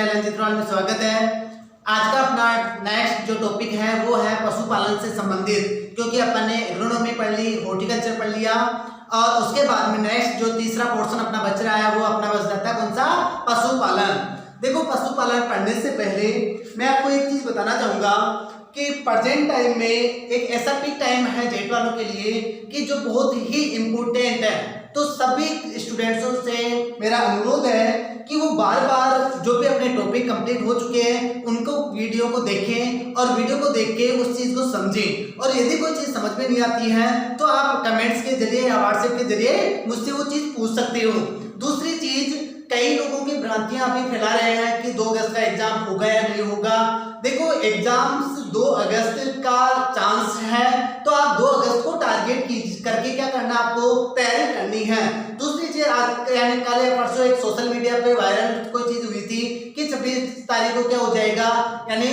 Channel Ranjit में स्वागत है। आज का अपना नेक्स्ट जो टॉपिक है वो है पशुपालन से संबंधित, क्योंकि अपन ने एग्रोनॉमी पढ़ ली, हॉर्टिकल्चर पढ़ लिया और उसके बाद में नेक्स्ट जो तीसरा पोर्शन अपना बच रहा है वो अपना बच जाता है कौन सा, पशुपालन। देखो पशुपालन पढ़ने से पहले मैं आपको एक चीज बताना चाहूंगा कि प्रेजेंट टाइम में एक ऐसा पीक टाइम है जेट वालों के लिए कि जो बहुत ही इम्पोर्टेंट है। तो सभी स्टूडेंट्सों से मेरा अनुरोध है कि वो बार बार जो भी अपने टॉपिक कंप्लीट हो चुके हैं उनको वीडियो को देखें और वीडियो को देख के उस चीज को समझें। और यदि कोई चीज समझ में नहीं आती है तो आप कमेंट्स के जरिए या व्हाट्सएप के जरिए मुझसे वो चीज पूछ सकते हो। दूसरी चीज, कई लोगों की भ्रांतियां अभी फैला रहे हैं कि 2 अगस्त का एग्जाम होगा या नहीं होगा। देखो एग्जाम्स 2 अगस्त का चांस है, तो आप 2 अगस्त को टारगेट करके क्या करना, आपको तैयारी करनी है। दूसरी चीज, आज यानी कल या परसों एक सोशल मीडिया पे वायरल कोई चीज हुई थी कि 26 तारीख को क्या हो जाएगा, यानी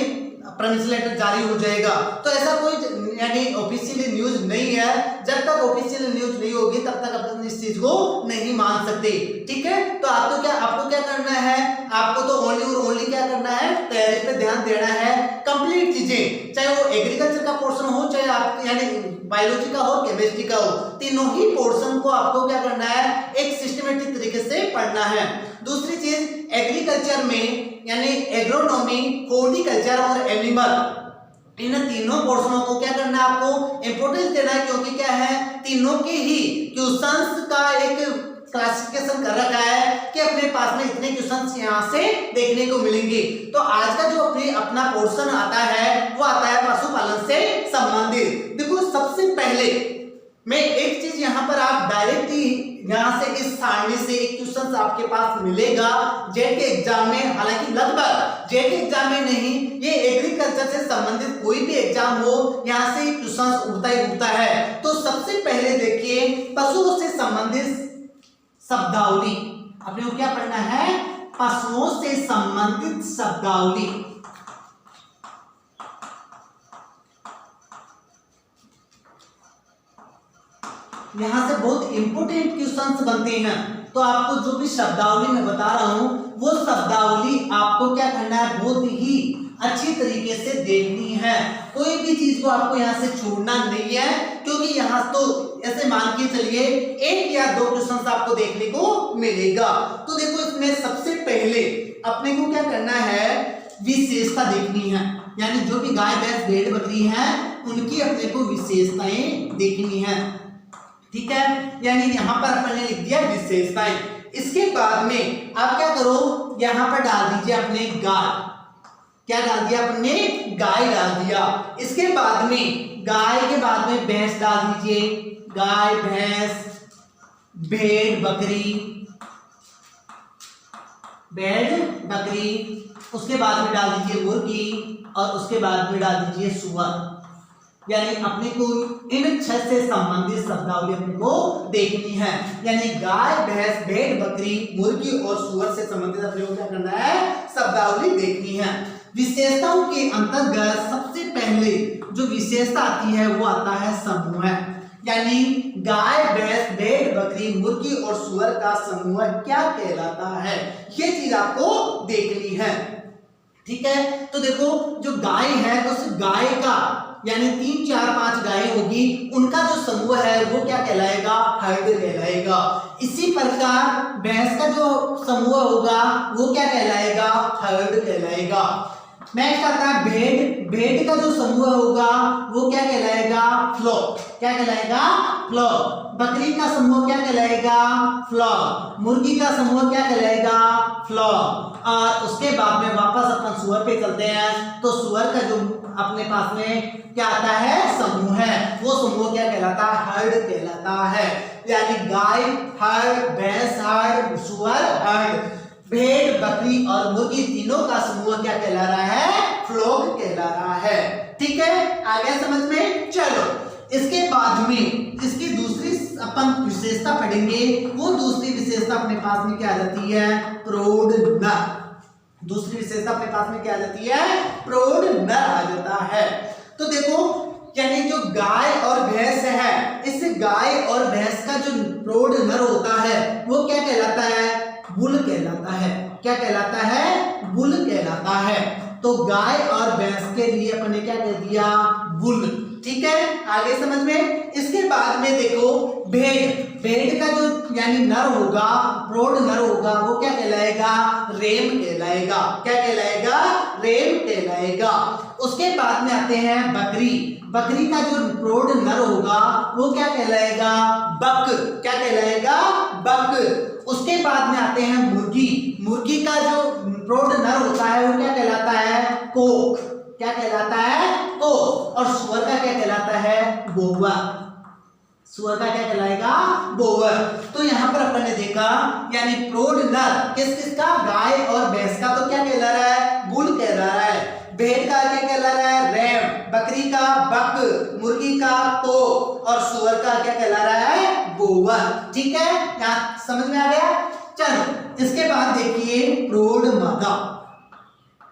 परमिशन लेटर जारी हो जाएगा। तो ऐसा कोई यानी ऑफिशियल न्यूज नहीं है। जब तक ऑफिशियल न्यूज नहीं होगी तब तक अपन इस चीज को नहीं मान सकते, ठीक है। तो आपको क्या करना है, आपको तो ओनली और ओनली क्या करना है, तैयारी पे ध्यान देना है। कंप्लीट चीजें, चाहे वो एग्रीकल्चर का पोर्शन हो, चाहे आप यानी बायोलॉजी का हो, केमिस्ट्री का हो, तीनों ही पोर्शन को आपको क्या करना है, एक सिस्टमेटिक तरीके से पढ़ना है। दूसरी चीज, एग्रीकल्चर में यानी एग्रोनॉमी, हॉर्टिकल्चर और एनिमल, इन तीनों पोर्शनों को क्या करना है, आपको इंपोर्टेंस देना है, क्योंकि क्या है, तीनों के ही क्वेश्चंस का एक क्लासिफिकेशन कर रखा है कि अपने पास में इतने क्वेश्चंस यहां से देखने को मिलेंगे। तो आज का जो अपना पोर्शन आता है वो आता है पशुपालन से संबंधित। देखो सबसे पहले मैं एक चीज यहां पर आप डायरेक्ट ही यहां से इस सारणी से एक क्वेश्चन आपके पास मिलेगा जेट के एग्जाम में, हालांकि लगभग जेट के एग्जाम में नहीं, ये एग्रीकल्चर से संबंधित कोई भी एग्जाम हो यहां से क्वेश्चन उठता ही उठता है। तो सबसे पहले देखिए पशुओं से संबंधित शब्दावली, अपने को क्या पढ़ना है, पशुओं से संबंधित शब्दावली। यहां से बहुत इंपोर्टेंट क्वेश्चंस बनते हैं। तो आपको जो भी शब्दावली मैं बता रहा हूं वो शब्दावली आपको क्या करना है, बहुत ही अच्छी तरीके से देखनी है। कोई भी चीज को आपको यहां से छोड़ना नहीं है, क्योंकि यहां तो ऐसे मान के चलिए 1 या 2 क्वेश्चंस आपको देखने को मिलेगा। तो देखो इसमें सबसे पहले अपने को क्या करना है, विशेषता देखनी है, यानी जो भी गाय भैंस भेड़ बकरी है उनकी अपने को विशेषताएं देखनी है, ठीक है। यानी यहां पर अपन ने लिख दिया विशेषताएं। इसके बाद में आप क्या करो, यहां पर डाल दीजिए अपने गाय, क्या डाल दिया अपने, गाय डाल दिया। इसके बाद में गाय के बाद में भैंस डाल दीजिए, गाय भैंस भेड़ बकरी, भेड़ बकरी। उसके बाद में डाल दीजिए मुर्गी और उसके बाद में डाल दीजिए सुअर। यानी अपने को इन 6 से संबंधित शब्दावली अपने को देखनी है, यानी गाय भैंस भेड़ बकरी मुर्गी और सुअर से संबंधित अपने को क्या करना है, शब्दावली देखनी है। विशेषताओं के अंतर्गत सबसे पहले जो विशेषता आती है वो आता है समूह, यानी गाय भैंस भेड़ बकरी मुर्गी और सुअर का समूह क्या कहलाता है, ये चीज आपको देखनी है, ठीक है। तो देखो जो गाय है उस गाय का यानी 3, 4, 5 गाय होगी, उनका जो समूह है वो क्या कहलाएगा, हर्ड कहलाएगा। इसी प्रकार भैंस का जो समूह होगा वो क्या कहलाएगा, हर्ड कहलाएगा। नेक्स्ट आता है भेड़, भेड़ का जो समूह होगा वो क्या कहलाएगा, फ्लॉक, क्या कहलाएगा, फ्लॉक। बकरी का समूह क्या कहलाएगा, फ्लॉक। मुर्गी का समूह क्या कहलाएगा, फ्लॉक। और उसके बाद में वापस अपन सुअर पे चलते हैं, तो सुअर का जो अपने पास में क्या आता है, समूह है, वो समूह क्या कहलाता है, हर्ड कहलाता है। यानी गाय हर्ड, भैंस हर्ड, सुअर हर्ड, भेड़ बकरी और मुर्गी तीनों का समूह क्या कहला रहा है, फ्लॉक कहला रहा है, ठीक है। आगे समझ में चलो। इसके बाद में इसकी दूसरी अपन विशेषता पढ़ेंगे, वो दूसरी विशेषता अपने पास में क्या आ जाती है, प्रौढ़ नर। दूसरी विशेषता अपने पास में क्या आ जाती है, प्रौढ़ नर आ जाता है। तो देखो यानी जो गाय और भैंस है, इस गाय और भैंस का जो प्रौढ़ नर होता है वो क्या कहलाता है, बुल कहलाता है। क्या कहलाता है, बुल कहलाता है। तो गाय और भैंस के लिए अपन ने क्या कह दिया, बुल। ठीक है, आगे समझ में। इसके बाद में देखो भेड़, भेड़ का जो यानी नर होगा, प्रौढ़ नर होगा, वो क्या कहलाएगा, रेम कहलाएगा। क्या कहलाएगा, रेम कहलाएगा। उसके बाद में आते हैं बकरी, बकरी का जो प्रौढ़ नर होगा वो क्या कहलाएगा, बक। क्या कहलाएगा, बक। उसके बाद में आते हैं मुर्गी, मुर्गी का जो प्रौढ़ नर होता है वो क्या कहलाता है, कोक। क्या कहलाता है, कोक। और सुअर का क्या कहलाता है, बोवर। सुअर का क्या कहलाएगा, बोवर। तो यहाँ पर अपन ने देखा यानी प्रौढ़ नर किस किस का, गाय और भैंस का तो क्या कहला रहा है, बुल कह रहा है। भेड़ का क्या कहला रहा है, रैम। बकरी का बक, मुर्गी का कोक, और सुअर का क्या कहला रहा है, बोवर। ठीक है, यहाँ समझ में आ गया। चलो इसके बाद देखिए प्रौढ़ मादा।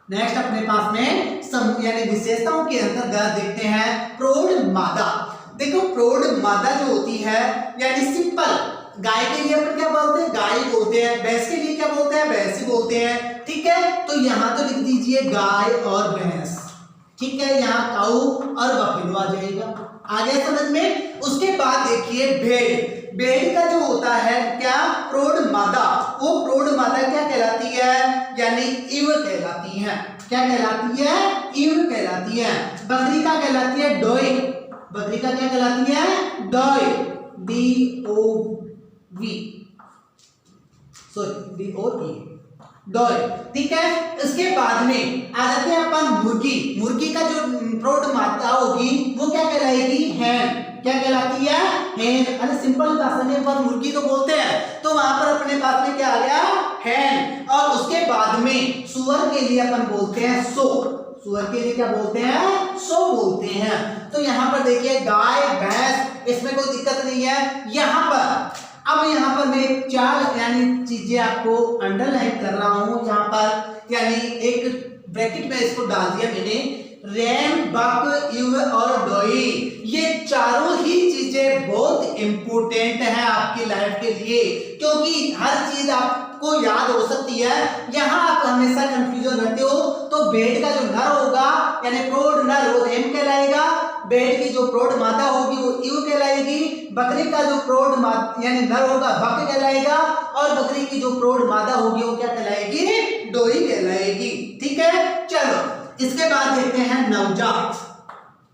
नेक्स्ट अपने पास में यानी विशेषताओं के अंतर्गत देखते हैं प्रौढ़ मादा। देखो प्रौढ़ मादा जो होती है यानी सिंपल, गाय के लिए अपन क्या बोलते हैं, गाय बोलते हैं। भैंस के लिए क्या बोलते हैं, भैंस ही बोलते हैं। ठीक है, तो यहाँ तो लिख दीजिए गाय और भैंस। ठीक है, यहाँ काऊ और बफेलो आ जाएगा। आ गया समझ में। उसके बाद देखिए भेड़, भेड़ का जो होता है क्या, प्रौढ़ मादा। वो प्रौढ़ मादा क्या कहलाती है, यानी इव कहलाती है। क्या कहलाती है, इव कहलाती है। बकरी का कहलाती है डोई, बकरी का क्या कहलाती है, डोई, D-O-V, सॉरी D-O-E, डोई। ठीक है, इसके बाद में आ जाते हैं अपन मुर्गी। मुर्गी का जो प्रौढ़ मादा होगी वो क्या कहलाएगी, हैन। क्या कहलाती है, हैन। अरे सिंपल भाषा में पर मुर्गी तो बोलते हैं, तो वहां पर अपने पास में क्या आ गया, हैन। और उसके बाद में सुअर के लिए अपन बोलते हैं सो। सुअर के लिए क्या बोलते हैं, सो बोलते हैं। तो यहाँ पर देखिए गाय भैंस, इसमें कोई दिक्कत नहीं है। यहाँ पर अब यहाँ पर मैं चार यानी चीजें आपको अंडरलाइन कर रहा हूं। यहाँ पर यानी एक ब्रैकेट में इसको डाल दिया मैंने, रैम, बक, इव और डोई। ये चारों ही चीजें बहुत इंपॉर्टेंट है आपकी लाइफ के लिए, क्योंकि हर चीज आपको याद हो सकती है। यहाँ आप हमेशा कंफ्यूजन रहते हो। तो भेड़ का जो नर होगा यानी प्रौढ़ नर वो रैम कहलाएगा। भेड़ की जो प्रौढ़ मादा होगी वो इव कहलाएगी। बकरी का जो प्रौढ़ मादा यानी नर होगा बक कहलाएगा। और बकरी की जो प्रौढ़ मादा होगी वो क्या कहलाएगी, डोई कहलाएगी। ठीक है, चलो इसके बाद देखते हैं नवजात।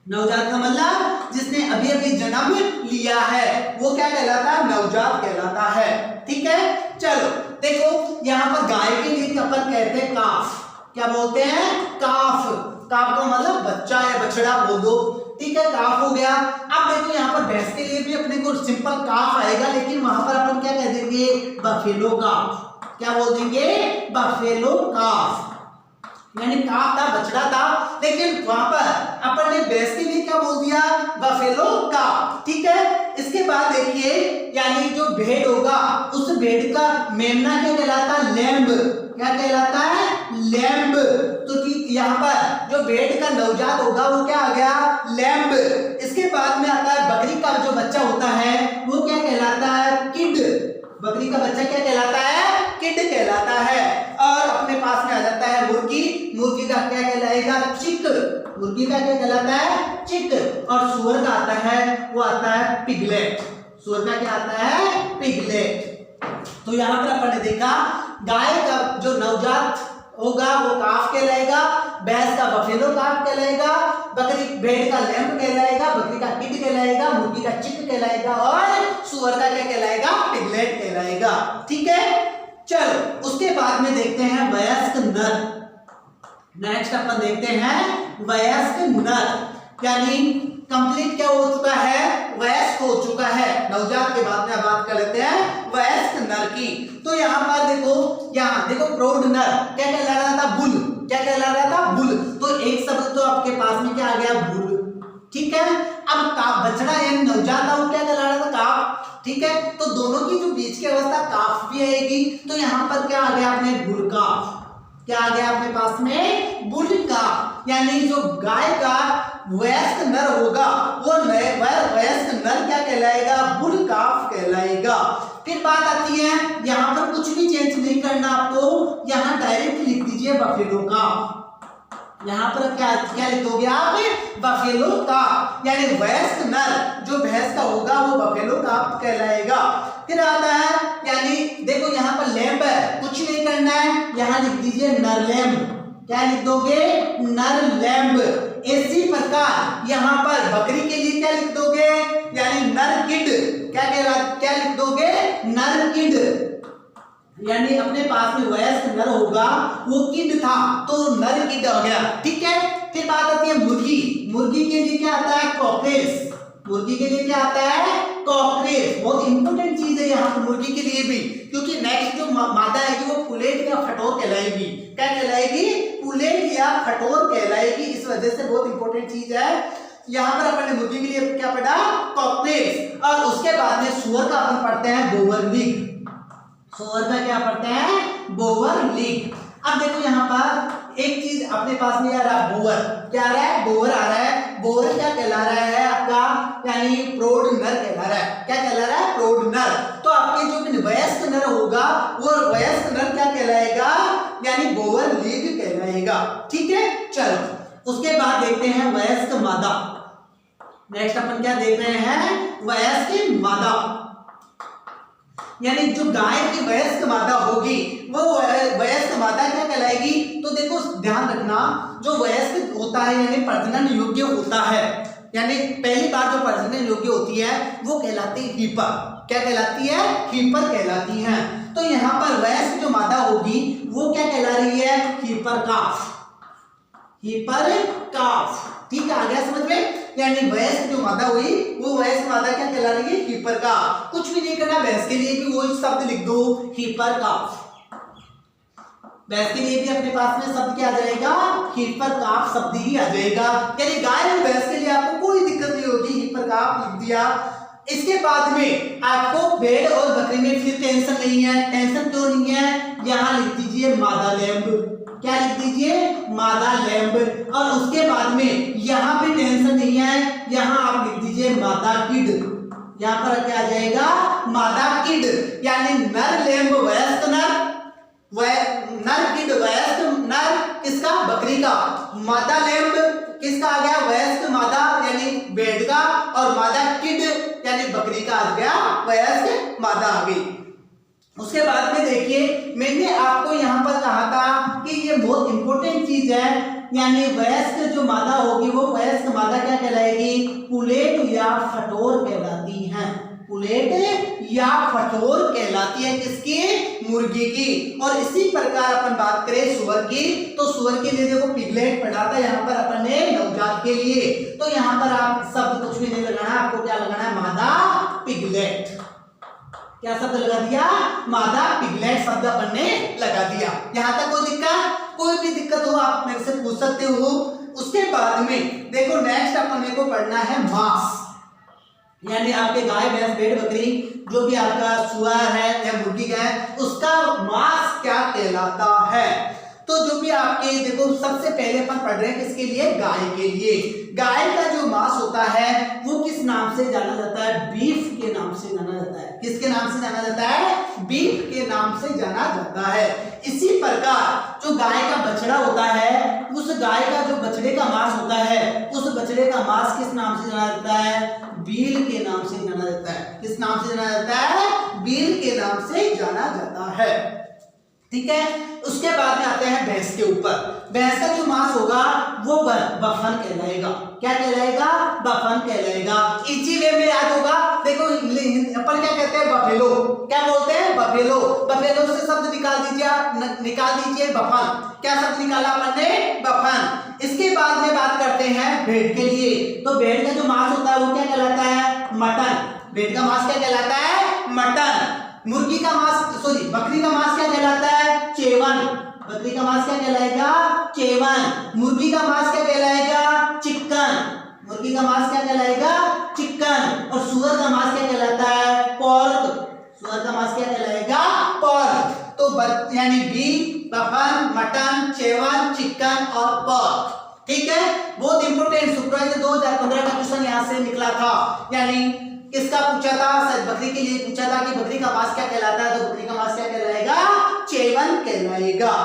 नवजात का मतलब जिसने अभी अभी जन्म लिया है वो क्या कहलाता है, नवजात कहलाता है। ठीक है, चलो देखो यहाँ पर गाय के लिए अपन कहते हैं काफ। क्या बोलते हैं, काफ। काफ का मतलब बच्चा या बछड़ा बोल दो। ठीक है, काफ हो गया। अब देखो यहाँ पर भैंस के लिए भी अपने को सिंपल काफ आएगा, लेकिन वहां पर अपन क्या कह देंगे, बफेलो काफ। क्या बोल देंगे, बफेलो काफ। यानी काफ था, बछड़ा था, लेकिन वहां पर अपन ने भैंस के लिए क्या बोल दिया, बफेलो काफ। ठीक है, इसके बाद देखिए यानी जो भेड़ होगा उस भेड़ का मेमना क्या कहलाता है, लैम्ब। क्या कहलाता है, लैम्ब। तो ठीक यहाँ पर जो भेड़ का नवजात होगा वो क्या आ गया, लैम्ब। इसके बाद में आता है बकरी का जो बच्चा होता है वो क्या कहलाता है, किड। बकरी का बच्चा क्या कहलाता है, किड कहलाता है। और अपने पास में आ जाता है मुर्गी। मुर्गी का क्या कहलाएगा, चिक। मुर्गी का क्या कहलाता है, चिक। और सुअर का आता है वो आता है पिगलेट। सुअर का क्या आता है, पिगलेट। तो यहाँ पर अपन ने देखा गाय का जो नवजात होगा वो काफ कहलाएगा, भैंस का बफेलो काफ कहलाएगा, बकरी भेड़ का लैम्ब कहलाएगा, बकरी का किड कहलाएगा, मुर्गी का चिक कहलाएगा, और सुअर का क्या कहलाएगा, पिगलेट कहलाएगा। ठीक है, चलो उसके बाद में देखते हैं वयस्क नर। नेक्स्ट अपन देखते हैं वयस्क नर, यानी कंप्लीट क्या हो चुका है, वयस्क हो चुका है। नवजात के बाद में बात कर लेते हैं वयस्क नर की। तो यहाँ पर देखो, यहाँ देखो प्रौढ़ नर क्या कहला रहा था, बुल। क्या कहला रहा था, बुल। तो एक शब्द तो आपके पास में क्या आ गया, बुल। ठीक है, अब काफ बछड़ा यानी नवजात था वो क्या कहला रहा था, काफ। ठीक है, तो दोनों की जो बीच की अवस्था काफ भी आएगी। तो यहाँ पर क्या आ गया अपने, बुल काफ। क्या आ गया अपने पास में, बुल काफ। यानी जो गाय का वयस्क नर होगा वो वयस्क नर क्या कहलाएगा, बुल काफ कहलाएगा। फिर बात आती है यहाँ पर कुछ भी चेंज नहीं करना आपको, यहाँ डायरेक्ट लिख दीजिए बफेलो का। यहाँ पर क्या क्या लिख दोगे आप, बफेलो का, यानी वयस्क नर जो भैंस का होगा वो बफेलो का कहलाएगा। फिर आता है यानी देखो यहाँ पर लैम्ब है, कुछ नहीं करना है, यहाँ लिख दीजिए नर लैम्ब। क्या लिख दोगे, नर लैम्ब। इसी प्रकार यहाँ पर बकरी के लिए क्या लिख दोगे, यानी नर किड। क्या लिख दोगे, नर किड, यानी अपने पास में वयस्क नर होगा, वो किड था तो नर किड हो गया। ठीक है। फिर बात आती है मुर्गी। मुर्गी के लिए क्या आता है, कॉकरेज। मुर्गी के लिए क्या आता है, कॉकरेज। बहुत इंपॉर्टेंट चीज है यहाँ पर मुर्गी के लिए भी, क्योंकि नेक्स्ट जो मादा आएगी वो पुलेट या फटोर कहलाएगी। क्या कहलाएगी, पुलेट या फटोर कहलाएगी। इस वजह से बहुत इंपॉर्टेंट चीज है। यहाँ पर अपन ने मुर्गी के लिए क्या पढ़ा, कॉकरेज। और उसके बाद में सुअर का अपन पढ़ते हैं बोवर लीग। सुअर का क्या पढ़ते हैं, बोवर लीग। अब देखो यहाँ पर एक चीज अपने पास में आ रहा है, बोवर। क्या आ रहा है, बोवर आ रहा है। बोवर क्या कहला रहा है आपका, यानी प्रौढ़ नर कहला रहा है। क्या कहला रहा है, प्रौढ़ नर। तो आपके जो वयस्क नर होगा वो वयस्क नर क्या कहलाएगा, यानी बोवर लीग कहलाएगा। ठीक है। चलो उसके बाद देखते हैं वयस्क मादा। नेक्स्ट अपन क्या देख रहे हैं, वयस्क मादा, यानी जो गाय की वयस्क मादा होगी वो वयस्क मादा क्या कहलाएगी। तो देखो ध्यान रखना, जो वयस्क होता है यानी प्रजनन योग्य होता है, यानी पहली बार जो प्रजनन योग्य होती है वो कहलाती है हीपर। क्या कहलाती है, हीपर कहलाती है। तो यहाँ पर वयस्क जो मादा होगी वो क्या कहला रही है, हीपर काफ। हीपर काफ। ठीक है, आ गया समझ में। यानी वयस्क जो मादा हुई वो वयस्क मादा क्या कहला रही है, हीपर का। कुछ भी नहीं करना, भैंस के लिए भी वही शब्द लिख दो, हीपर काफ। भैंस के लिए भी अपने पास में शब्द क्या आ जाएगा, हीपर काफ शब्द ही आ जाएगा। यानी गाय और भैंस के लिए आपको कोई दिक्कत नहीं होगी, हीपर काफ लिख दिया। इसके बाद में आपको भेड़ और बकरी में फिर टेंशन नहीं है। टेंशन क्यों नहीं है, यहाँ लिख दीजिए मादा लैम्ब। क्या लिख दीजिए, मादा लैम्ब। और उसके बाद में यहाँ पे टेंशन नहीं है, यहाँ आप लिख दीजिए मादा किड। यहाँ पर क्या आ जाएगा, मादा किड, यानी नर लैम्ब वयस्क नर, नर किड वयस्क नर किसका, बकरी का। मादा लैम्ब किसका आ गया, वयस्क मादा यानी भेड़ का। और मादा किड यानी बकरी का आ गया, वयस्क मादा आ गई। उसके बाद में देखिए मैंने आपको यहाँ पर कहा था कि ये बहुत इंपॉर्टेंट चीज है, यानी वयस्क जो मादा होगी वो वयस्क मादा क्या कहलाएगी, पुलेट या फटोर कहलाती है। पुलेट या फटोर कहलाती है किसकी, मुर्गी की। और इसी प्रकार अपन बात करें सुअर की, तो सुअर के लिए देखो पिगलेट पढ़ा था यहाँ पर अपन ने नवजात के लिए। तो यहाँ पर आप शब्द कुछ भी नहीं लगाना, आपको क्या लगाना है, मादा पिगलेट। क्या शब्द लगा दिया, मादा पिगलेट शब्द अपन ने लगा दिया। यहां तक कोई दिक्कत, कोई भी दिक्कत हो आप मेरे से पूछ सकते हो। उसके बाद में देखो नेक्स्ट अपन को पढ़ना है मांस, यानी आपके गाय भैंस भेड़ बकरी जो भी आपका सुअर है या मुर्गी है उसका मांस क्या कहलाता है। तो जो भी आपके देखो सबसे पहले अपन पढ़ रहे हैं किसके लिए, गाय के लिए। गाय का जो मांस होता है वो किस नाम से जाना जाता है, बीफ के नाम से जाना जाता है। किसके नाम से जाना जाता है, बीफ के नाम से जाना जाता है। इसी प्रकार जो गाय का बछड़ा होता है, उस गाय का जो बछड़े का मांस होता है, उस बछड़े का मांस किस नाम से जाना जाता है, बील के नाम से जाना जाता है। किस नाम से जाना जाता है, बील के नाम से जाना जाता है। ठीक है। उसके बाद में आते हैं भैंस के ऊपर। भैंस का जो मांस होगा वो बफन कहलाएगा। क्या कहलाएगा, बफन कहलाएगा। इजी वे में याद होगा, देखो अपन क्या कहते हैं, बफेलो। क्या बोलते हैं, बफेलो। बफेलो से शब्द निकाल दीजिए बफन। क्या शब्द निकाला अपन ने, बफन। इसके बाद में बात करते हैं भेड़ के लिए। तो भेड़ का जो मांस होता है वो क्या कहलाता है, मटन। भेड़ का मांस क्या कहलाता है, मटन। मुर्गी का मांस बकरी का मांस क्या कहलाता है, चेवन। बकरी का मांस क्या कहलाएगा, चेवन। मुर्गी का मांस क्या कहलाएगा, चिकन। मुर्गी का मांस क्या कहलाएगा, चिकन। और सुअर का मांस क्या कहलाता है, पोर्क। सुअर का मांस क्या कहलाएगा, पोर्क। तो यानी बीफ, बफन, मटन, चेवन, चिकन और पोर्क। ठीक है। बहुत इंपोर्टेंट सुपरवाइजर 2015 का क्वेश्चन यहाँ से निकला था। यानी किसका पूछा था, शायद बकरी के लिए पूछा था कि बकरी का मांस क्या कहलाता है, तो बकरी का मांस क्या कहलाएगा, चेवन कहलाएगा।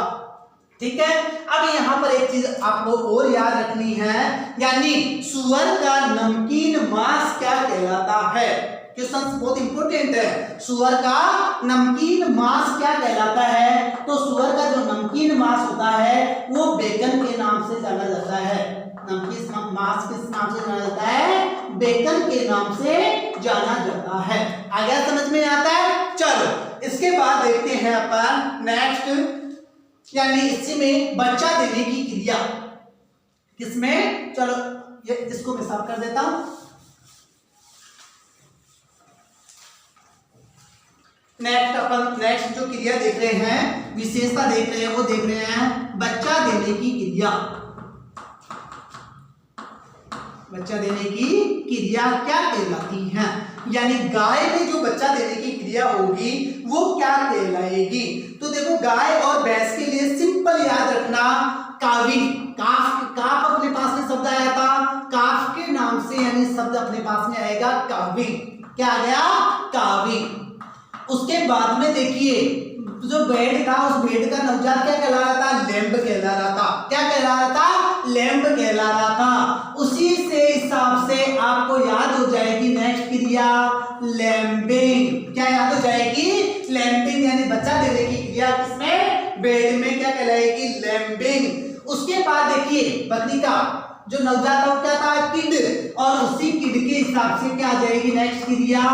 ठीक है। अब यहाँ पर एक चीज आपको और याद रखनी है, यानी सुअर का नमकीन मांस क्या कहलाता है। क्वेश्चन बहुत इंपॉर्टेंट है। सुअर का नमकीन मांस क्या कहलाता है, तो सुअर का जो नमकीन मांस होता है वो बेकन के नाम से जाना जाता है। नमकीन मांस किस नाम से जाना जाता है, बेकन के नाम से जाना जाता है। आ गया समझ में आता है। चलो इसके बाद देखते हैं अपन नेक्स्ट, यानी इसी में बच्चा देने की क्रिया, किसमें, चलो ये इसको मैं साफ कर देता हूं। नेक्स्ट जो क्रिया देख रहे हैं, विशेषता देख रहे हैं, वो देख रहे हैं बच्चा देने की क्रिया। बच्चा देने की क्रिया क्या कहलाती है, यानी गाय में जो बच्चा देने की क्रिया होगी वो क्या कहलाएगी। तो देखो गाय और भैंस के लिए सिंपल याद रखना, काविंग, काफ अपने पास में शब्द आया था, काफ के नाम से यानी शब्द अपने पास में आएगा काविंग। क्या आ गया, काविंग। उसके बाद में देखिए जो भेड़ था, उस भेड़ का नवजात क्या कहला रहा था, लैम्ब कहला रहा था। क्या कहला रहा था, लैम्ब कहला रहा था। उसी से हिसाब से आपको याद हो जाएगी नेक्स्ट क्रिया लैम्बिंग। क्या याद हो जाएगी, लैम्बिंग, यानी बच्चा देने की क्रिया किसमें, भेड़ में क्या कहलाएगी, लैम्बिंग। उसके बाद देखिए बकरी का जो नवजात था क्या था, किड, और उसी किड के हिसाब से क्या आ जाएगी नेक्स्ट क्रिया,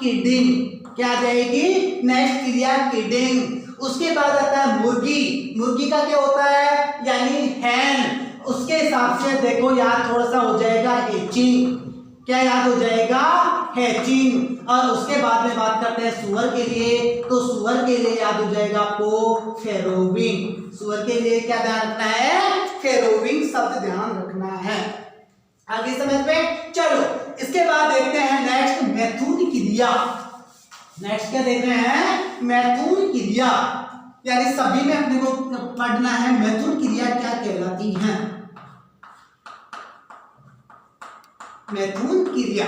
किडिंग। क्या आ जाएगी नेक्स्ट क्रिया, किडिंग। उसके बाद आता है मुर्गी, मुर्गी का क्या होता है, यानी हैन, उसके हिसाब से देखो याद थोड़ा सा हो जाएगा हैचिंग। क्या याद हो जाएगा, हैचिंग। और उसके बाद में बात करते हैं सुअर के लिए, तो सुअर के लिए याद हो जाएगा आपको फेरोविंग। सुअर के लिए क्या ध्यान रखना है, फेरोविंग शब्द ध्यान रखना है। आगे समझ में। चलो इसके बाद देखते हैं नेक्स्ट मैथुन क्रिया। नेक्स्ट क्या देख रहे हैं, मैथुन क्रिया, यानी सभी में अपने को पढ़ना है मैथुन क्रिया क्या कहलाती है। मैथुन क्रिया,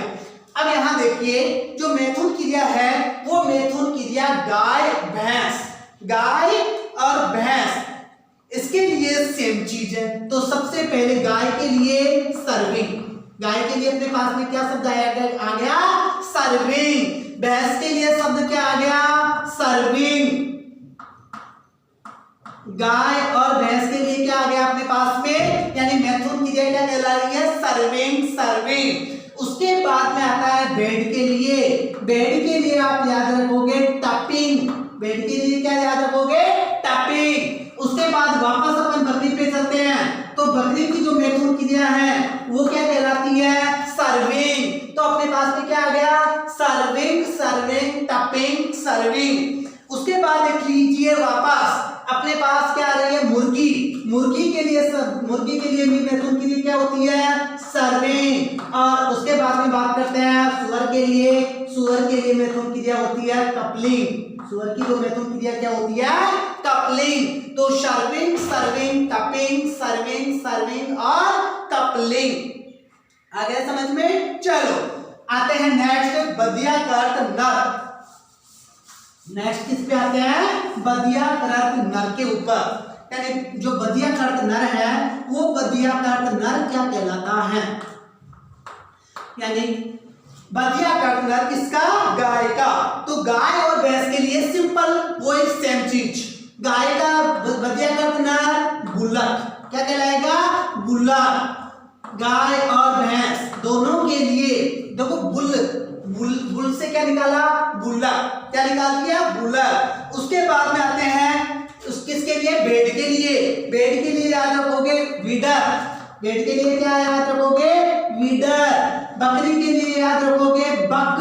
अब यहां देखिए जो मैथुन क्रिया है वो मैथुन क्रिया गाय भैंस, गाय और भैंस, इसके लिए सेम चीज है। तो सबसे पहले गाय के लिए सर्विंग, गाय के लिए अपने पास में क्या शब्द आ गया, सर्विंग। भैंस के लिए शब्द क्या आ गया, सर्विंग। गाय और भैंस के लिए क्या आ गया अपने पास में, यानी मैथुन क्रिया क्या कहला रही है, सर्विंग, सर्विंग। उसके बाद में आता है बेड के लिए, बेड के लिए आप याद रखोगे टपिंग, बेड के लिए क्या याद रखोगे, टपिंग। उसके बाद वापस अपन बकरी पे चलते हैं, तो बकरी की जो मैथुन क्रिया है वो क्या कहलाती है, सर्विंग। तो अपने पास में क्या आ गया, सर्विंग, सर्विंग, टपिंग, सर्विंग। उसके बाद देख लीजिए वापस अपने पास क्या आ रही है, मुर्गी, मुर्गी के लिए भी मैथुन क्रिया क्या होती है, सर्विंग। और उसके बाद में बात करते हैं सुअर के लिए, सुअर के लिए मैथुन क्रिया होती है कपलिंग। सुअर की जो मैथुन क्रिया क्या होती है, कपलिंग। तो सर्विंग, सर्विंग, टपिंग, सर्विंग, सर्विंग और कपलिंग। आ गया समझ में। चलो आते हैं नेक्स्ट बदियाकृत नर। नेक्स्ट किस पे आते हैं, बदियाकृत नर के ऊपर, यानी जो बदियाकृत नर है वो बदियाकृत नर क्या कहलाता है, यानी बदियाकृत नर किसका, गाय का। तो गाय और भैंस के लिए सिंपल वो एक सेम चीज, गाय का बदियाकृत नर गुल्लक, क्या कहलाएगा, गुल्लक। गाय और भैंस दोनों के लिए देखो बुल से क्या निकाला, गुल्लक, क्या निकाल दिया, गुल्लक। उसके बाद में आते हैं किसके लिए, भेड़ के लिए, भेड़ के लिए याद रखोगे विडर, भेड़ के लिए क्या याद रखोगे, विडर। बकरी के लिए याद रखोगे बक,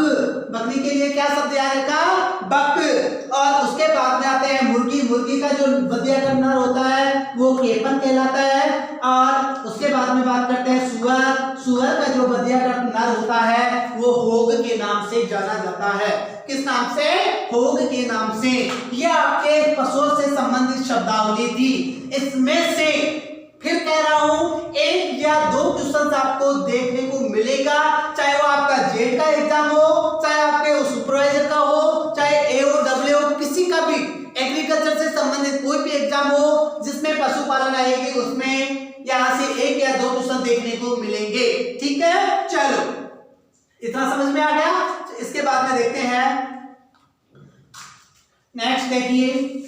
बकरी के लिए क्या शब्द याद रखा, बक। और उसके बाद में आते हैं मुर्गी, मुर्गी का जो बदियाकृत नर होता है वो केपन कहलाता है। और उसके बाद में बात करते हैं सुअर, सुअर का जो बदियाकृत नर होता है वो होग के नाम से जाना जाता है। किस नाम से, होग के नाम से। यह आपके पशुओं से संबंधित शब्दावली थी। इसमें से फिर कह रहा हूं एक या दो क्वेश्चन आपको देखने को मिलेगा, चाहे वो आपका जेड का एग्जाम हो, पशुपालन आएगी उसमें यहाँ से 1 या 2 क्वेश्चन देखने को मिलेंगे। ठीक है, चलो इतना समझ में आ गया। इसके बाद में देखते हैं नेक्स्ट, देखिए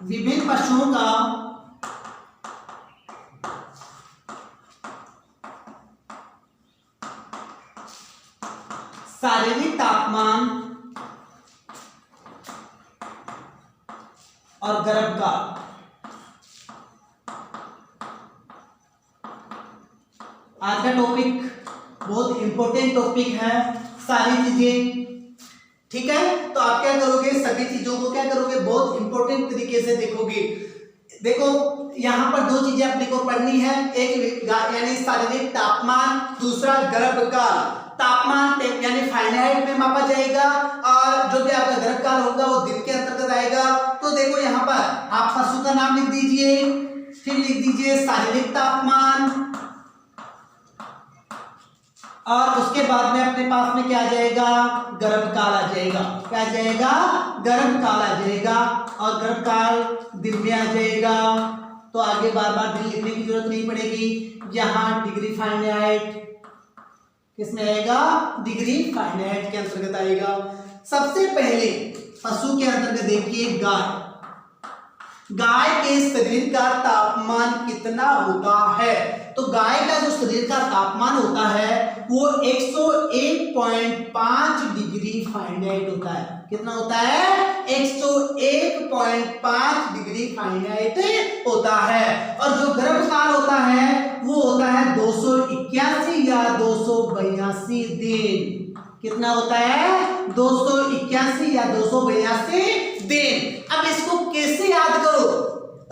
विभिन्न पशुओं का शारीरिक तापमान और गर्भकाल। आज का टॉपिक बहुत इंपॉर्टेंट टॉपिक है, सारी चीजें। ठीक है, तो आप क्या करोगे, सभी चीजों को क्या करोगे, बहुत इंपॉर्टेंट तरीके से देखोगे। देखो यहाँ पर 2 चीजें अपने को पढ़नी है, एक यानी शारीरिक तापमान, दूसरा गर्भकाल। तापमान यानी फारेनहाइट में मापा जाएगा और जो भी आपका गर्भकाल होगा वो दिन के अंतर्गत आएगा। तो देखो यहाँ पर आप पशु का नाम लिख दीजिए, फिर लिख दीजिए शारीरिक तापमान, और उसके बाद में अपने पास में क्या आ जाएगा, गर्भकाल आ जाएगा। क्या आ जाएगा, गर्भकाल आ जाएगा, और गर्भकाल दिन में आ जाएगा। तो आगे बार बार दिन लिखने की जरूरत नहीं पड़ेगी। यहाँ डिग्री फारेनहाइट किसमें आएगा, डिग्री फारेनहाइट के अंतर्गत आएगा। सबसे पहले पशु के अंतर्गत देखिए गाय। गाय के शरीर का तापमान कितना होता है, तो गाय का जो शरीर का तापमान होता है वो 101.5 डिग्री फारेनहाइट होता है। कितना होता है, 101.5 डिग्री फारेनहाइट होता है। और जो गर्भकाल होता है वो होता है 281 या 282 दिन। कितना होता है, 281 या 282 दिन। अब इसको कैसे याद करो,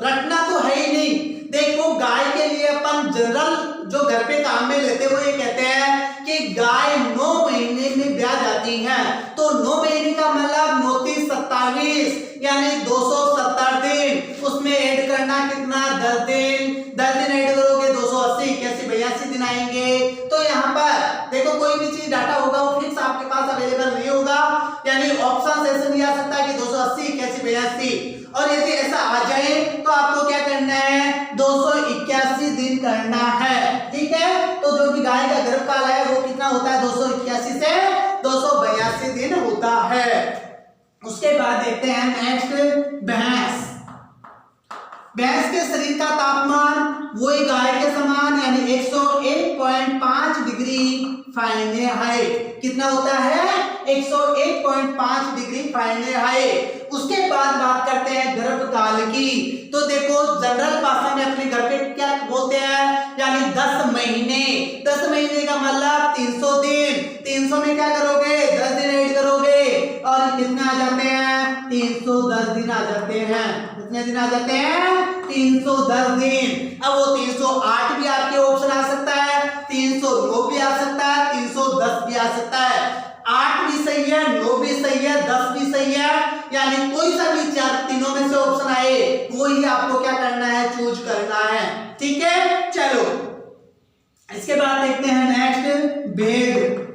रटना तो है ही नहीं। देखो गाय के लिए अपन जनरल जो घर पे काम में लेते हुए ये कहते हैं कि गाय 9 महीने में ब्याह जाती है। तो 9 महीने का मतलब 9 3 27 यानी 270 दिन। उसमें ऐड करना कितना, 10 दिन। 10 दिन ऐड करोगे 280, 81, 82 दिन आएंगे। तो यहाँ पर देखो कोई भी चीज डाटा होगा वो फिक्स आपके पास अवेलेबल नहीं होगा, यानी ऑप्शन ऐसे नहीं आ सकता कि 280, 81, 82। और यदि ऐसा आ जाए तो आपको क्या करना है, 281 दिन करना है। ठीक है, तो जो भी गाय का गर्भकाल है वो कितना होता है, 281 से 282 दिन होता है। उसके बाद देखते हैं नेक्स्ट, भैंस। भैंस के शरीर का तापमान वही गाय के समान यानी 101.5 डिग्री फारेनहाइट। कितना होता है, 101.5 डिग्री फारेनहाइट। उसके बाद बात करते हैं गर्भकाल की। तो देखो जनरल भाषा में अपने घर पे क्या बोलते हैं, यानी 10 महीने। 10 महीने का मतलब 300 दिन। 300 में क्या करोगे, 10 दिन ऐड करोगे और कितने आ जाते हैं, 310 दिन आ जाते हैं। कितने दिन आ जाते हैं, 310 दिन। अब वो 308 भी आपके ऑप्शन आ सकता है, 309 भी आ सकता है, 310 भी आ सकता है। 8 भी सही है, 9 भी सही है, 10 भी सही है, यानी कोई सा भी तीनों में से ऑप्शन आए वो ही आपको क्या करना है, चूज करना है। ठीक है, चलो इसके बाद देखते हैं नेक्स्ट, भेड़।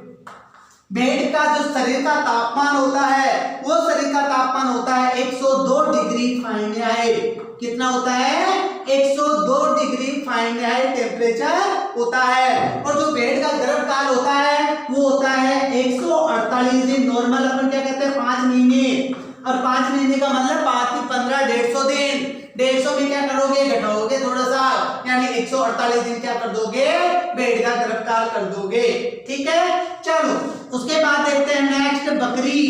भेड़ का जो शरीर का तापमान होता है वो शरीर का तापमान होता है 102 डिग्री फारेनहाइट। कितना होता है, 102 डिग्री फारेनहाइट टेम्परेचर होता है। और जो भेड़ का गर्भकाल होता है वो होता है 148 दिन। नॉर्मल अपन क्या कहते हैं, 5 महीने। और 5 महीने का मतलब 5 की 15 150 दिन। 150 में क्या करोगे, घटाओगे थोड़ा सा, यानी 148 दिन क्या कर दोगे, भेड़ का गर्भकाल कर दोगे। ठीक है, चलो उसके बाद देखते हैं नेक्स्ट, बकरी।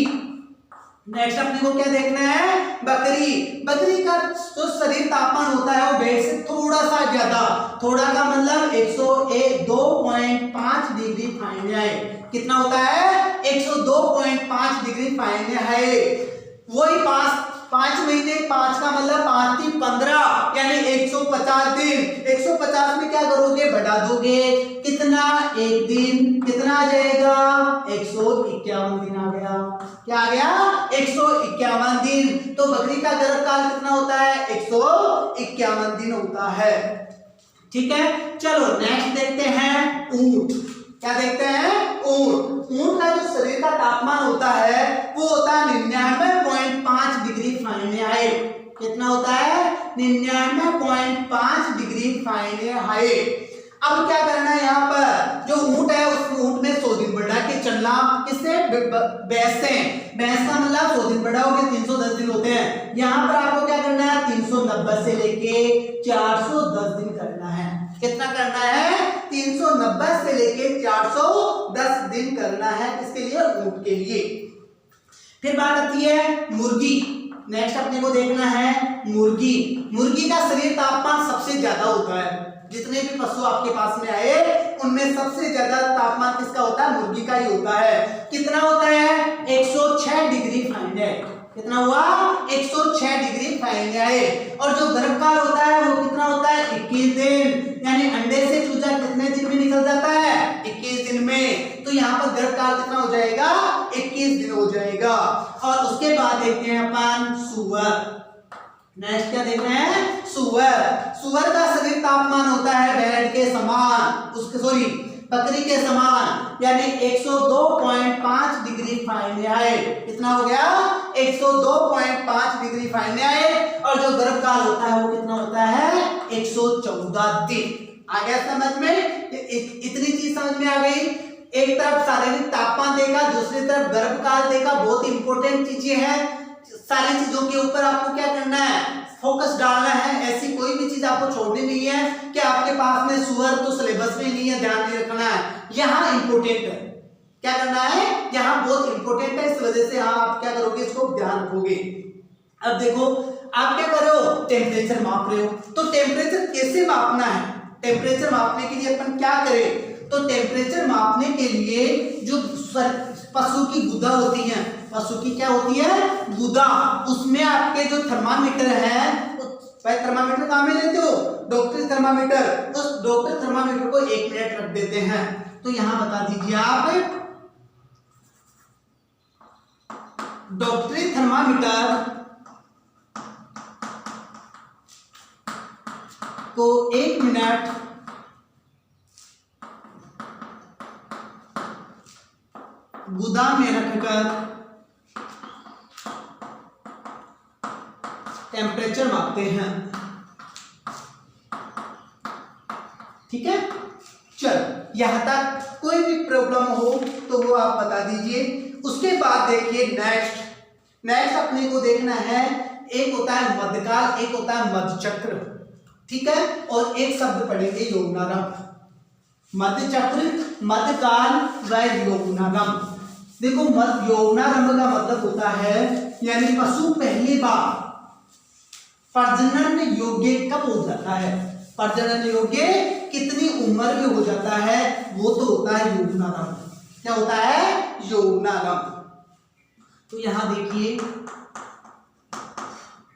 नेक्स्ट अपने को क्या देखना है, बकरी। बकरी का जो शरीर तापमान होता है वो भेड़ से थोड़ा सा ज्यादा, थोड़ा का मतलब 102.5 डिग्री फारेनहाइट। कितना होता है, 102.5 डिग्री फारेनहाइट। वही 5 महीने, 5 का मतलब 5 की 15 यानी 150 दिन। 150 में क्या करोगे, बढ़ा दोगे, कितना कितना, एक दिन कितना आ जाएगा, 151 दिन आ गया। क्या आ गया, 151 दिन। तो बकरी का गर्भकाल कितना होता है, 151 दिन होता है। ठीक है, चलो नेक्स्ट देखते हैं ऊंट। क्या देखते हैं, ऊंट। ऊंट का जो शरीर का तापमान होता है वो होता है 99.5 डिग्री फारेनहाइट। कितना होता है, 99.5 डिग्री फारेनहाइट। अब क्या करना है, यहाँ पर जो ऊंट है उस ऊंट में 100 दिन बढ़ा के चलना। किससे, भैंस से। भैंस का मतलब 100 दिन बढ़ा हो गया, 310 दिन होते हैं। यहाँ पर आपको क्या करना है, 390 से लेके 410 दिन करना है। कितना करना है, 390 से लेके 410 दिन करना है। इसके लिए, ऊंट के लिए। फिर बात आती है मुर्गी। नेक्स्ट अपने को देखना है मुर्गी। मुर्गी का शरीर तापमान सबसे ज्यादा होता है। जितने भी पशु आपके पास में आए उनमें सबसे ज्यादा तापमान किसका होता है, मुर्गी का ही होता है। कितना होता है, 106 डिग्री फारेनहाइट। कितना हुआ, 106 डिग्री फारेनहाइट। और जो गर्भकाल होता है वो कितना होता है, 21 दिन। यानी अंडे से चूजा कितने दिन में निकल जाता है, 21 दिन में। तो यहाँ पर गर्भकाल कितना हो जाएगा, 21 दिन हो जाएगा। और उसके बाद देखते हैं अपन सुअर। नेक्स्ट क्या देख रहे हैं, सुअर। सुअर का शरीर तापमान होता है बैल के समान, उसके सॉरी बकरी के समान, यानी 102.5 डिग्री फारेनहाइट। कितना हो गया, 102.5 डिग्री फारेनहाइट। और जो गर्भकाल होता है वो कितना होता है, 114 दिन। आ गया समझ में, इतनी चीज समझ में आ गई। एक तरफ शारीरिक तापमान देगा, दूसरी तरफ गर्भकाल देगा। बहुत इंपॉर्टेंट चीजें हैं। सारी चीजों के ऊपर आपको क्या करना है, फोकस डालना है। ऐसी कोई भी चीज आपको छोड़नी नहीं है कि आपके पास में सुअर तो सिलेबस में नहीं है, ध्यान नहीं रखना है। यहाँ इंपॉर्टेंट है, क्या करना है, यहाँ बहुत इंपॉर्टेंट है। इस वजह से आप क्या करोगे, इसको ध्यान रखोगे। अब देखो, आप क्या कर रहे हो, टेम्परेचर माप रहे हो। तो टेम्परेचर कैसे मापना है, टेम्परेचर मापने के लिए अपन क्या करें, तो टेम्परेचर मापने के लिए जो पशु की गुदा होती है, पशु की क्या होती है, गुदा, उसमें आपके जो थर्मामीटर है, भाई थर्मामीटर कहाँ में लेते हो, डॉक्टरी थर्मामीटर। उस डॉक्टरी थर्मामीटर को 1 मिनट रख देते हैं। तो यहां बता दीजिए आप, डॉक्टरी थर्मामीटर को 1 मिनट गुदा में रखकर टेम्परेचर मापते हैं। ठीक है, चल यहां तक कोई भी प्रॉब्लम हो तो वो आप बता दीजिए। उसके बाद देखिए नेक्स्ट अपने को देखना है, एक होता है मध्यकाल, एक होता है मध्यचक्र। ठीक है, और एक शब्द पढ़ेंगे यौवनारंभ। मध्यचक्र, मध्यकाल व यौवनारंभ। देखो, यौवनारंभ का मतलब होता है यानी पशु पहली बार प्रजनन योग्य कब हो जाता है, प्रजनन योग्य कितनी उम्र में हो जाता है, वो तो होता है यौवनारंभ। क्या होता है, यौवनारंभ। तो यहां देखिए,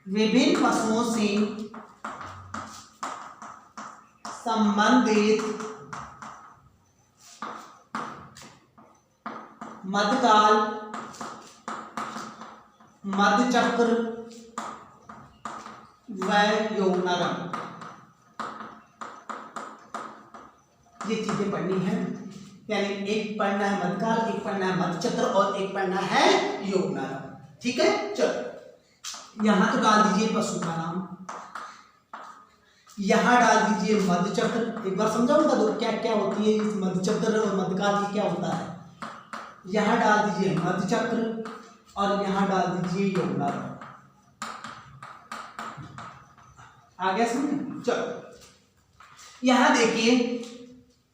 विभिन्न पशुओं से संबंधित मध्यकाल, मध्यचक्र व यौवनारंभ, ये चीजें पढ़नी है। यानी एक पढ़ना है मध्यकाल, एक पढ़ना है मध्यचक्र और एक पढ़ना है यौवनारंभ। ठीक है, चलो यहां तो डाल दीजिए पशु का नाम, यहां डाल दीजिए मध्यचक्र। एक बार समझाऊंगा तो क्या क्या होती है इस मध्यचक्र और मध्यकाल की क्या होता है। यहां डाल दीजिए मध्यचक्र और यहां डाल दीजिए यौवनारंभ। आ गया समझ, चलो यहां देखिए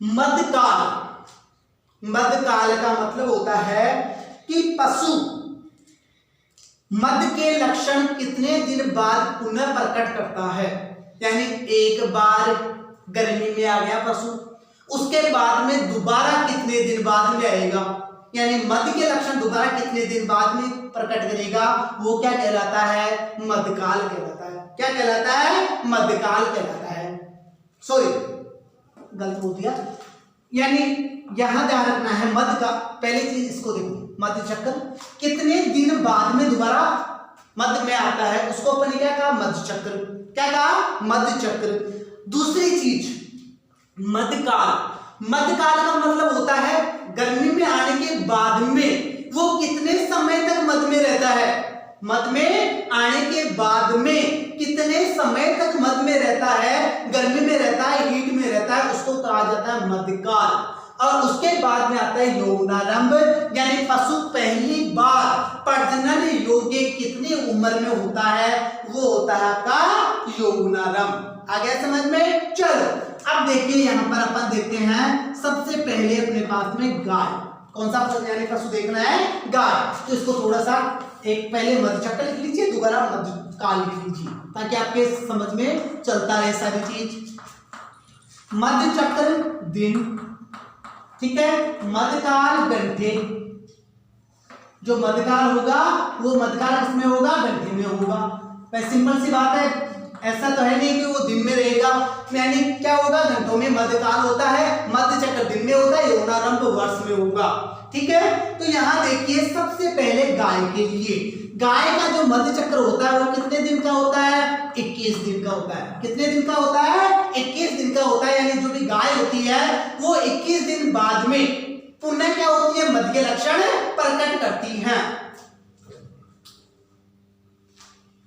मध्यकाल। मध्यकाल का मतलब होता है कि पशु मध्य के लक्षण कितने दिन बाद पुनः प्रकट करता है। यानी एक बार गर्मी में आ गया पशु, उसके बाद में दोबारा कितने दिन बाद में आएगा, यानी मध्य के लक्षण दोबारा कितने दिन बाद में प्रकट करेगा, वो क्या कहलाता है, मध्यकाल कहलाता है। क्या कहलाता है, मध्यकाल कहलाता है। सॉरी गलत बोल दिया, यानी यहां ध्यान रखना है मध्य का, पहली चीज इसको देखो, मध्य चक्र कितने दिन बाद में दोबारा मध्य में आता है, उसको अपन ने क्या कहा, मध्य चक्र। क्या कहा, मध्य चक्र। दूसरी चीज मध्यकाल। मध्यकाल का मतलब होता है गर्मी में आने के बाद में वो कितने समय तक मध्य में रहता है, मध्य में आने के बाद में कितने समय तक मध्य में रहता है, गर्मी में रहता है, हीट में रहता है, उसको कहा जाता है मध्यकाल। और उसके बाद में आता है यौवनारंभ, यानी पशु पहली बार प्रजनन योग्य कितनी उम्र में होता है, वो होता है आपका यौवनारंभ। आ गया समझ में। चलो अब देखिए यहाँ पर अपन देखते हैं सबसे पहले अपने पास में गाय। कौन सा यानी पशु देखना है, गाय। तो इसको थोड़ा सा एक पहले मध्य चक्र लिख लीजिए, दोबारा मध्य काल लिख लीजिए, ताकि आपके समझ में चलता रहे सारी चीज। मध्य चक्र दिन, ठीक है, मध्यकाल घंटे। जो मध्यकाल होगा वो मध्यकाल किसमें होगा, घंटे में होगा। वैसे सिंपल सी बात है, ऐसा तो है नहीं कि वो दिन में रहेगा, यानी क्या होगा, घंटों में मध्यकाल होता है, मध्य चक्र दिन में होता है, यौवनारंभ वर्ष में होगा। ठीक है, तो यहाँ देखिए सबसे पहले गाय के लिए, गाय का जो मध्य चक्र होता है वो कितने दिन का होता है, 21 दिन का होता है। कितने दिन का होता है, 21 दिन का होता है। यानी जो भी गाय होती है वो 21 दिन बाद में पुनः क्या होती है, मध्य लक्षण प्रकट करती हैं।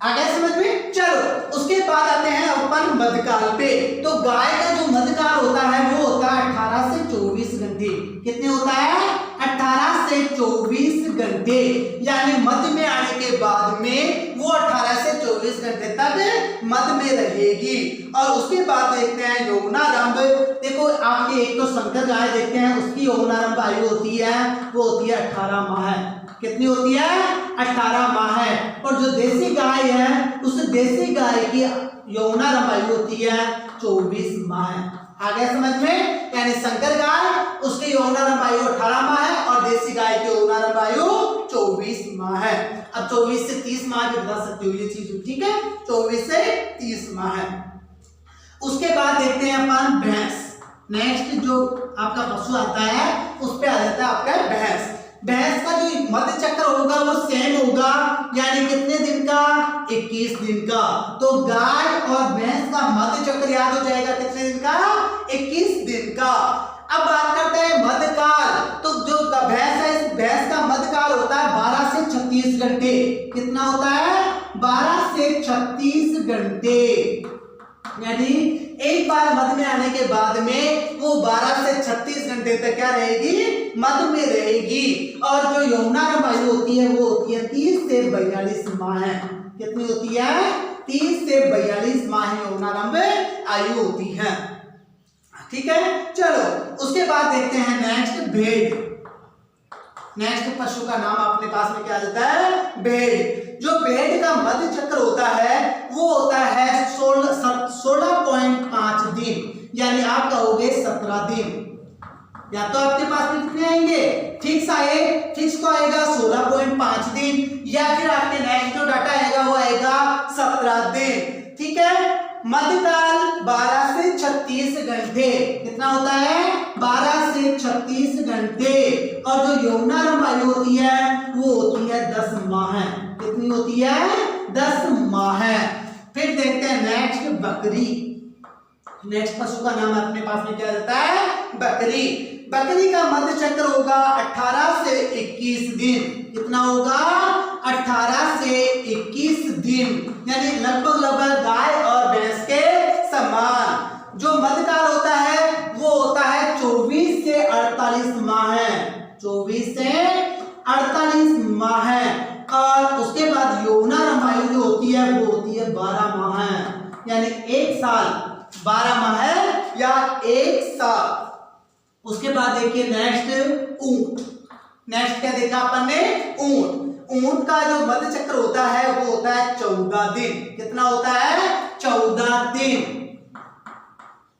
आ गया समझ में। चलो उसके बाद आते हैं अपन मध्यकाल पे। तो गाय का जो मध्यकाल होता है वो होता है 18 से 24 घंटे। कितने होता है, 18 से 24 घंटे। यानी मध्य में आने के बाद में वो 18 से 24 घंटे तक मध्य में रहेगी। और उसके बाद देखते हैं यौवनारंभ। देखो आपके एक तो संकर गाय देखते हैं, उसकी यौवनारंभ आयु होती है वो होती है 18 माह। कितनी होती है, 18 माह है। और जो देसी गाय है उस देसी गाय की यौवनारंभ आयु होती है 24 माह। आ गया समझ में। यानी संकर गाय उसकी यौवनारंभ आयु 18 माह है और देसी गाय की यौवनारंभ आयु 24 माह है। अब 24 से 30 माह भी बता सकते हो ये चीज, ठीक है, 24 से 30 माह है। उसके बाद देखते हैं अपन भैंस। नेक्स्ट जो आपका पशु आता है उस पे आ जाता है आपका भैंस। भैंस का जो मध्य चक्र होगा वो सेम होगा, यानी कितने दिन का, 21 दिन का। तो गाय और भैंस का मध्य चक्र याद हो जाएगा, कितने दिन का, 21 दिन का। अब बात करते हैं मध्यकाल। तो जो भैंस है इस भैंस का मध्यकाल होता है 12 से 36 घंटे। कितना होता है, 12 से 36 घंटे। यानी एक बार मध्य में आने के बाद में वो 12 से 36 घंटे तक क्या रहेगी, मध्य में रहेगी। और जो यौवनारंभ आयु होती है वो होती है 30 से 42 माह। कितनी होती है, 30 से 42 माह यौवनारंभ आयु होती है। ठीक है, चलो उसके बाद देखते हैं नेक्स्ट भेड़। नेक्स्ट पशु का नाम अपने पास में क्या आता है, भेड़। जो भेड़ का मध्य चक्र होता है वो होता है 16.5 दिन। यानी आप कहोगे 17 दिन। या तो आपके पास में कितने आएंगे, फिक्स आए, फिक्स तो आएगा 16.5 दिन, या फिर आपके नेक्स्ट जो डाटा आएगा वो आएगा 17 दिन। ठीक है, मध्यकाल 12 से 36 घंटे। कितना होता है, 12 से 36 घंटे। और जो यौवनारंभ आयु होती है वो होती है 10 माह। कितनी होती है, 10 माह। फिर देखते हैं नेक्स्ट बकरी। नेक्स्ट पशु का नाम अपने पास में क्या रहता है, बकरी। बकरी का मध्य चक्र होगा 18 से 21 दिन। कितना होगा, 18 से 21 दिन। यानी लगभग गाय और भैंस के समान। जो मध्यकाल होता है वो होता है 24 से 48 माह। 24 से 48 माह। और उसके बाद यौवनारंभ आयु जो होती है वो होती है 12 माह। यानी 1 साल 12 माह या 1 साल। उसके बाद देखिए नेक्स्ट ऊंट। नेक्स्ट क्या देखा अपन ने, ऊंट। ऊंट का जो मध्य चक्र होता है वो होता है 14 दिन। कितना होता है, 14 दिन।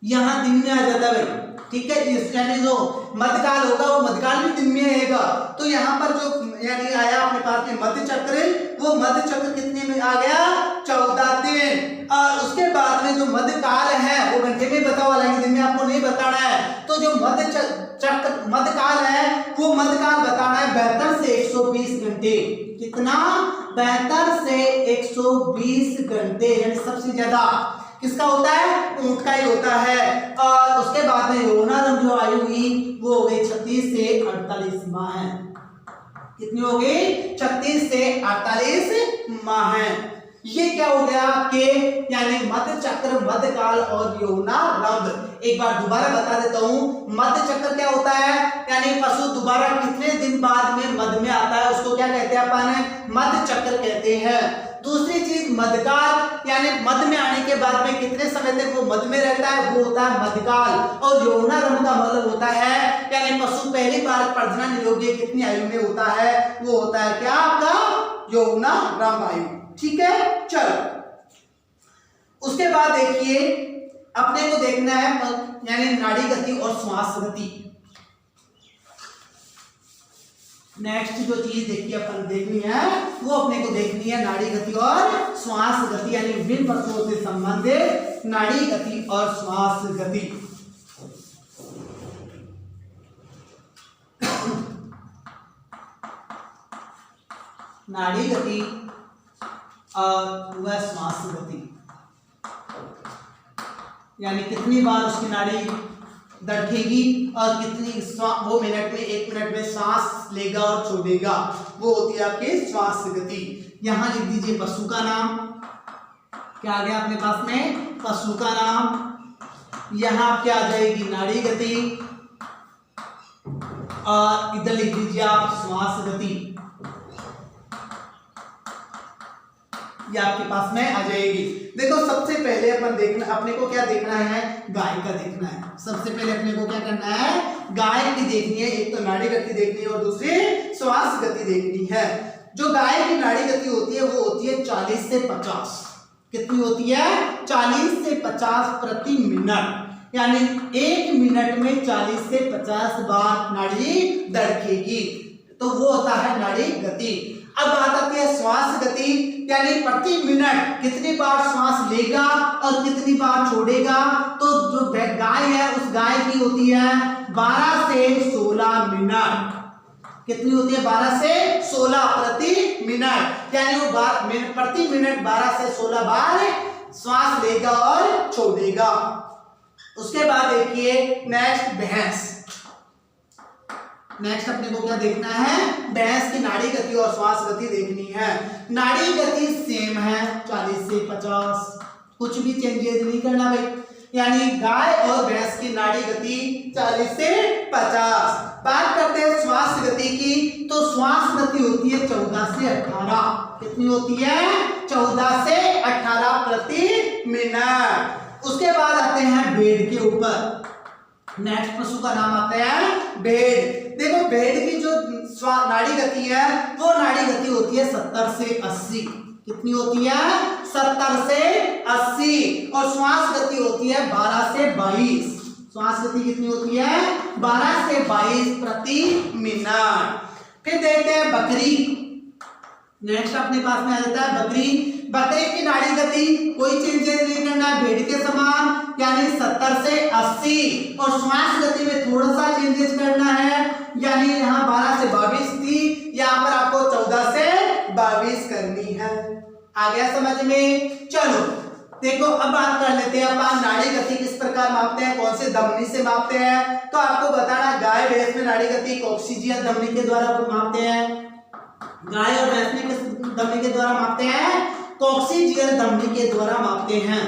यहां दिन में आ जाता है भाई, ठीक है। यानी जो मध्यकाल होगा वो मध्यकाल भी दिन में आएगा। तो यहाँ पर जो यानी आया अपने पास में मध्य चक्र, वो मध्य चक्र कितने में आ गया, 14 दिन। और उसके बाद में जो मध्यकाल है वो घंटे में बताओ, हालांकि दिन में आपको नहीं बताना है। तो जो मध्य मध्यकाल बताना है 72 से 120 घंटे। कितना? 72 से 120 घंटे, यानी सबसे ज्यादा किसका होता है? ऊंट का ही होता है। और उसके बाद में यौनारंभ जो आयु हुई वो हो गई 36 से 48 माह है। कितनी हो गई? 36 से 48 माह है। ये क्या हो गया आपके, यानी मध्य चक्र, मध्यकाल और यौनारंभ। एक बार दोबारा बता देता हूं, मध्य चक्र क्या होता है, यानी पशु दोबारा कितने दिन बाद में मध्य में आता है, उसको क्या कहते हैं अपन? मध्य चक्र कहते हैं। दूसरी चीज मध्यकाल, यानी मध्य में आने के बाद में कितने समय तक वो मध्य में रहता है, वो होता है मध्यकाल। और यौनारंभ का मतलब होता है, यानी पशु पहली बार प्रजनन निरोगी कितनी आयु में होता है, वो होता है क्या आपका? यौनारंभ आयु। ठीक है, चलो उसके बाद देखिए अपने को देखना है यानी नाड़ी गति और श्वास गति। नेक्स्ट जो चीज देखिए अपन देखनी है वो अपने को देखनी है नाड़ी गति और श्वास गति, यानी विभिन्न पशुओं से संबंधित नाड़ी गति और श्वास गति। नाड़ी गति और वह श्वास गति, यानी कितनी बार उसकी नाड़ी धड़केगी और कितनी वो मिनट में, 1 मिनट में सांस लेगा और छोड़ेगा, वो होती है आपकी श्वास गति। यहां लिख दीजिए पशु का नाम। क्या आ गया अपने पास में? पशु का नाम। यहां क्या आ जाएगी? नाड़ी गति। और इधर लिख दीजिए आप श्वास गति, ये आपके पास में आ जाएगी। देखो सबसे पहले अपन देखना, अपने को क्या देखना है? गाय का देखना है। सबसे पहले अपने को क्या करना है? गाय की देखनी है। एक तो नाड़ी गति देखनी है और दूसरी श्वास गति देखनी है। जो गाय की नाड़ी गति होती है वो होती है 40 से 50। कितनी होती है? 40 से 50 प्रति मिनट, यानी 1 मिनट में 40 से 50 बार नाड़ी धड़केगी, तो वो होता है नाड़ी गति। अब बात आती है श्वास गति, यानी प्रति मिनट कितनी बार श्वास लेगा और कितनी बार छोड़ेगा। तो जो गाय है उस गाय की होती है 12 से 16 मिनट। कितनी होती है? 12 से 16 प्रति मिनट, यानी वो प्रति मिनट 12 से 16 बार श्वास लेगा और छोड़ेगा। उसके बाद देखिए नेक्स्ट भैंस। नेक्स्ट अपने को क्या देखना है? भैंस की नाड़ी गति और श्वास गति देखनी है। नाड़ी गति सेम है 40 से 50, कुछ भी चेंजेस नहीं करना भाई, यानी गाय और भैंस की नाड़ी गति 40 से 50। बात करते हैं श्वास गति की, तो श्वास गति होती है 14 से 18। कितनी होती है? 14 से 18 प्रति मिनट। उसके बाद आते हैं भेड़ के ऊपर। नेक्स्ट पशु का नाम आता है भेड़। देखो भेड़ की जो नाड़ी गति है वो नाड़ी गति होती है 70 से 80। कितनी होती है? 70 से 80। और श्वास गति होती है 12 से 22। श्वास गति कितनी होती है? 12 से 22 प्रति मिनट। फिर देखते हैं बकरी। नेक्स्ट अपने पास में आ जाता है बकरी। बकरी की नाड़ी गति कोई चेंजेस नहीं करना है, भेड़ के समान, यानी 70 से 80। और श्वास गति में थोड़ा सा चेंजेस करना है, यानी यहाँ 12 से 22 थी, यहाँ पर आपको 14 से 22 करनी है। आ गया समझ में? चलो देखो अब बात कर लेते हैं अपन नाड़ी गति किस प्रकार मापते हैं, कौन से धमनी से मापते हैं। तो आपको बताना, गाय भैंस में नाड़ी गति कॉक्सिजियल धमनी के द्वारा मापते हैं। गाय और भैंस में किस धमनी के द्वारा मापते हैं? कॉक्सिजियल धमनी के द्वारा मापते हैं।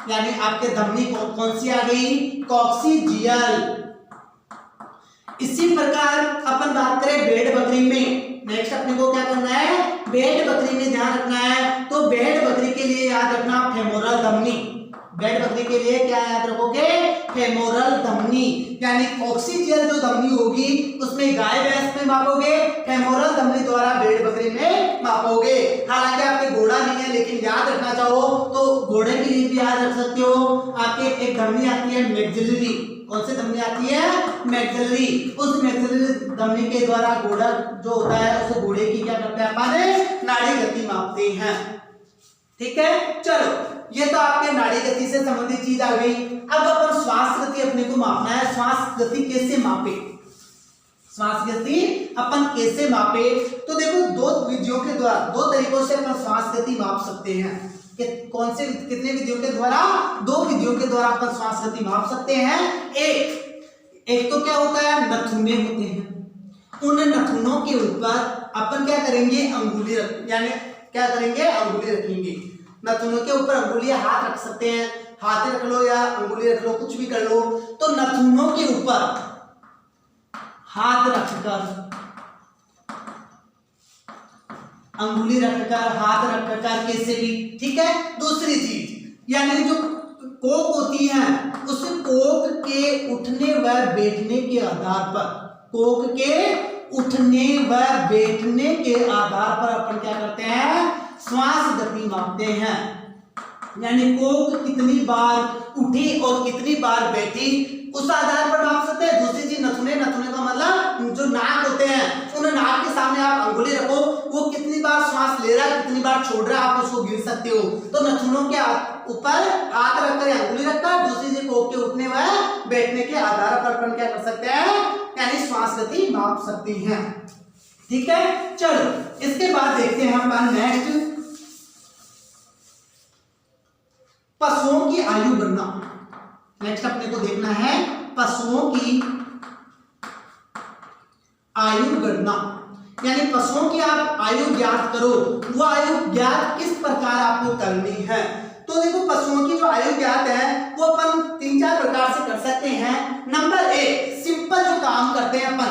यानी आपके धमनी कौन सी आ गई? कॉक्सिजियल। इसी प्रकार अपन बात करें भेड़ बकरी में। नेक्स्ट अपने को क्या करना है? भेड़ बकरी में ध्यान रखना है। तो भेड़ बकरी के लिए याद रखना फेमोरल धमनी। भेड़ बकरी के लिए क्या याद रखोगे? फेमोरल धमनी, यानी कॉक्सिजियल जो धमनी होगी उसमें गाय भैंस में मापोगे, फेमोरल धमनी द्वारा भेड़ बकरी में मापोगे। हालांकि आपके घोड़ा नहीं है, लेकिन याद रखना चाहो तो घोड़े के लिए भी याद रख सकते हो। आपके एक धमनी आती है मैक्सिलरी। कौन सी धमनी आती है? मैक्सिलरी। उस मैक्सिलरी धमनी के द्वारा घोड़ा जो होता है उस घोड़े की क्या करते हैं अपन? नाड़ी गति मापते हैं। ठीक है, चलो ये तो आपके नाड़ी गति से संबंधित चीज आ गई। अब अपन श्वास गति अपने को मापना है। श्वास गति कैसे मापे? श्वास गति अपन कैसे मापे? तो देखो दो विधियों के द्वारा, दो तरीकों से अपन श्वास गति माप सकते हैं। कौन से कितने विधियों के द्वारा? दो विधियों के द्वारा अपन श्वास गति माप सकते हैं। एक तो क्या होता है, नथुने होते हैं। उन नथुनों के ऊपर अपन क्या करेंगे, अंगुली यानी क्या करेंगे, अंगुली रखेंगे। नथुनों के ऊपर अंगुली, हाथ रख सकते हैं, हाथ रख लो या अंगुली रख लो, कुछ भी कर लो। तो नथुनों के ऊपर हाथ रखकर, अंगुली रखकर, हाथ रखकर, कैसे भी, ठीक है। दूसरी चीज यानी जो कोक होती है, उस कोक के उठने व बैठने के आधार पर, कोक के उठने व बैठने के आधार पर अपन क्या करते हैं, श्वास गति मापते हैं। यानी कोक कितनी बार उठी और कितनी बार बैठी, उस आधार पर माप सकते हैं। दूसरी चीज नथुने, नथुने का मतलब जो नाक होते हैं, उन नाक के सामने आप अंगुली रखो, वो कितनी बार श्वास ले रहा है, कितनी बार छोड़ रहा है, आप उसको गिन सकते हो। तो नथुनों के ऊपर हाथ रखकर, अंगुली रखकर, दूसरी चीज कोक के उठने व बैठने के आधार पर अपन क्या कर सकते हैं, यानी श्वास गति माप सकते हैं। ठीक है, चलो इसके बाद देखते हैं अपन नेक्स्ट, पशुओं की आयु गणना। नेक्स्ट अपने को देखना है पशुओं की आयु गणना, यानी पशुओं की आप आयु ज्ञात करो। वो आयु ज्ञात किस प्रकार आपको करनी है? तो देखो पशुओं की जो आयु ज्ञात है वो अपन 3-4 प्रकार से कर सकते हैं। नंबर 1, सिंपल जो काम करते हैं अपन,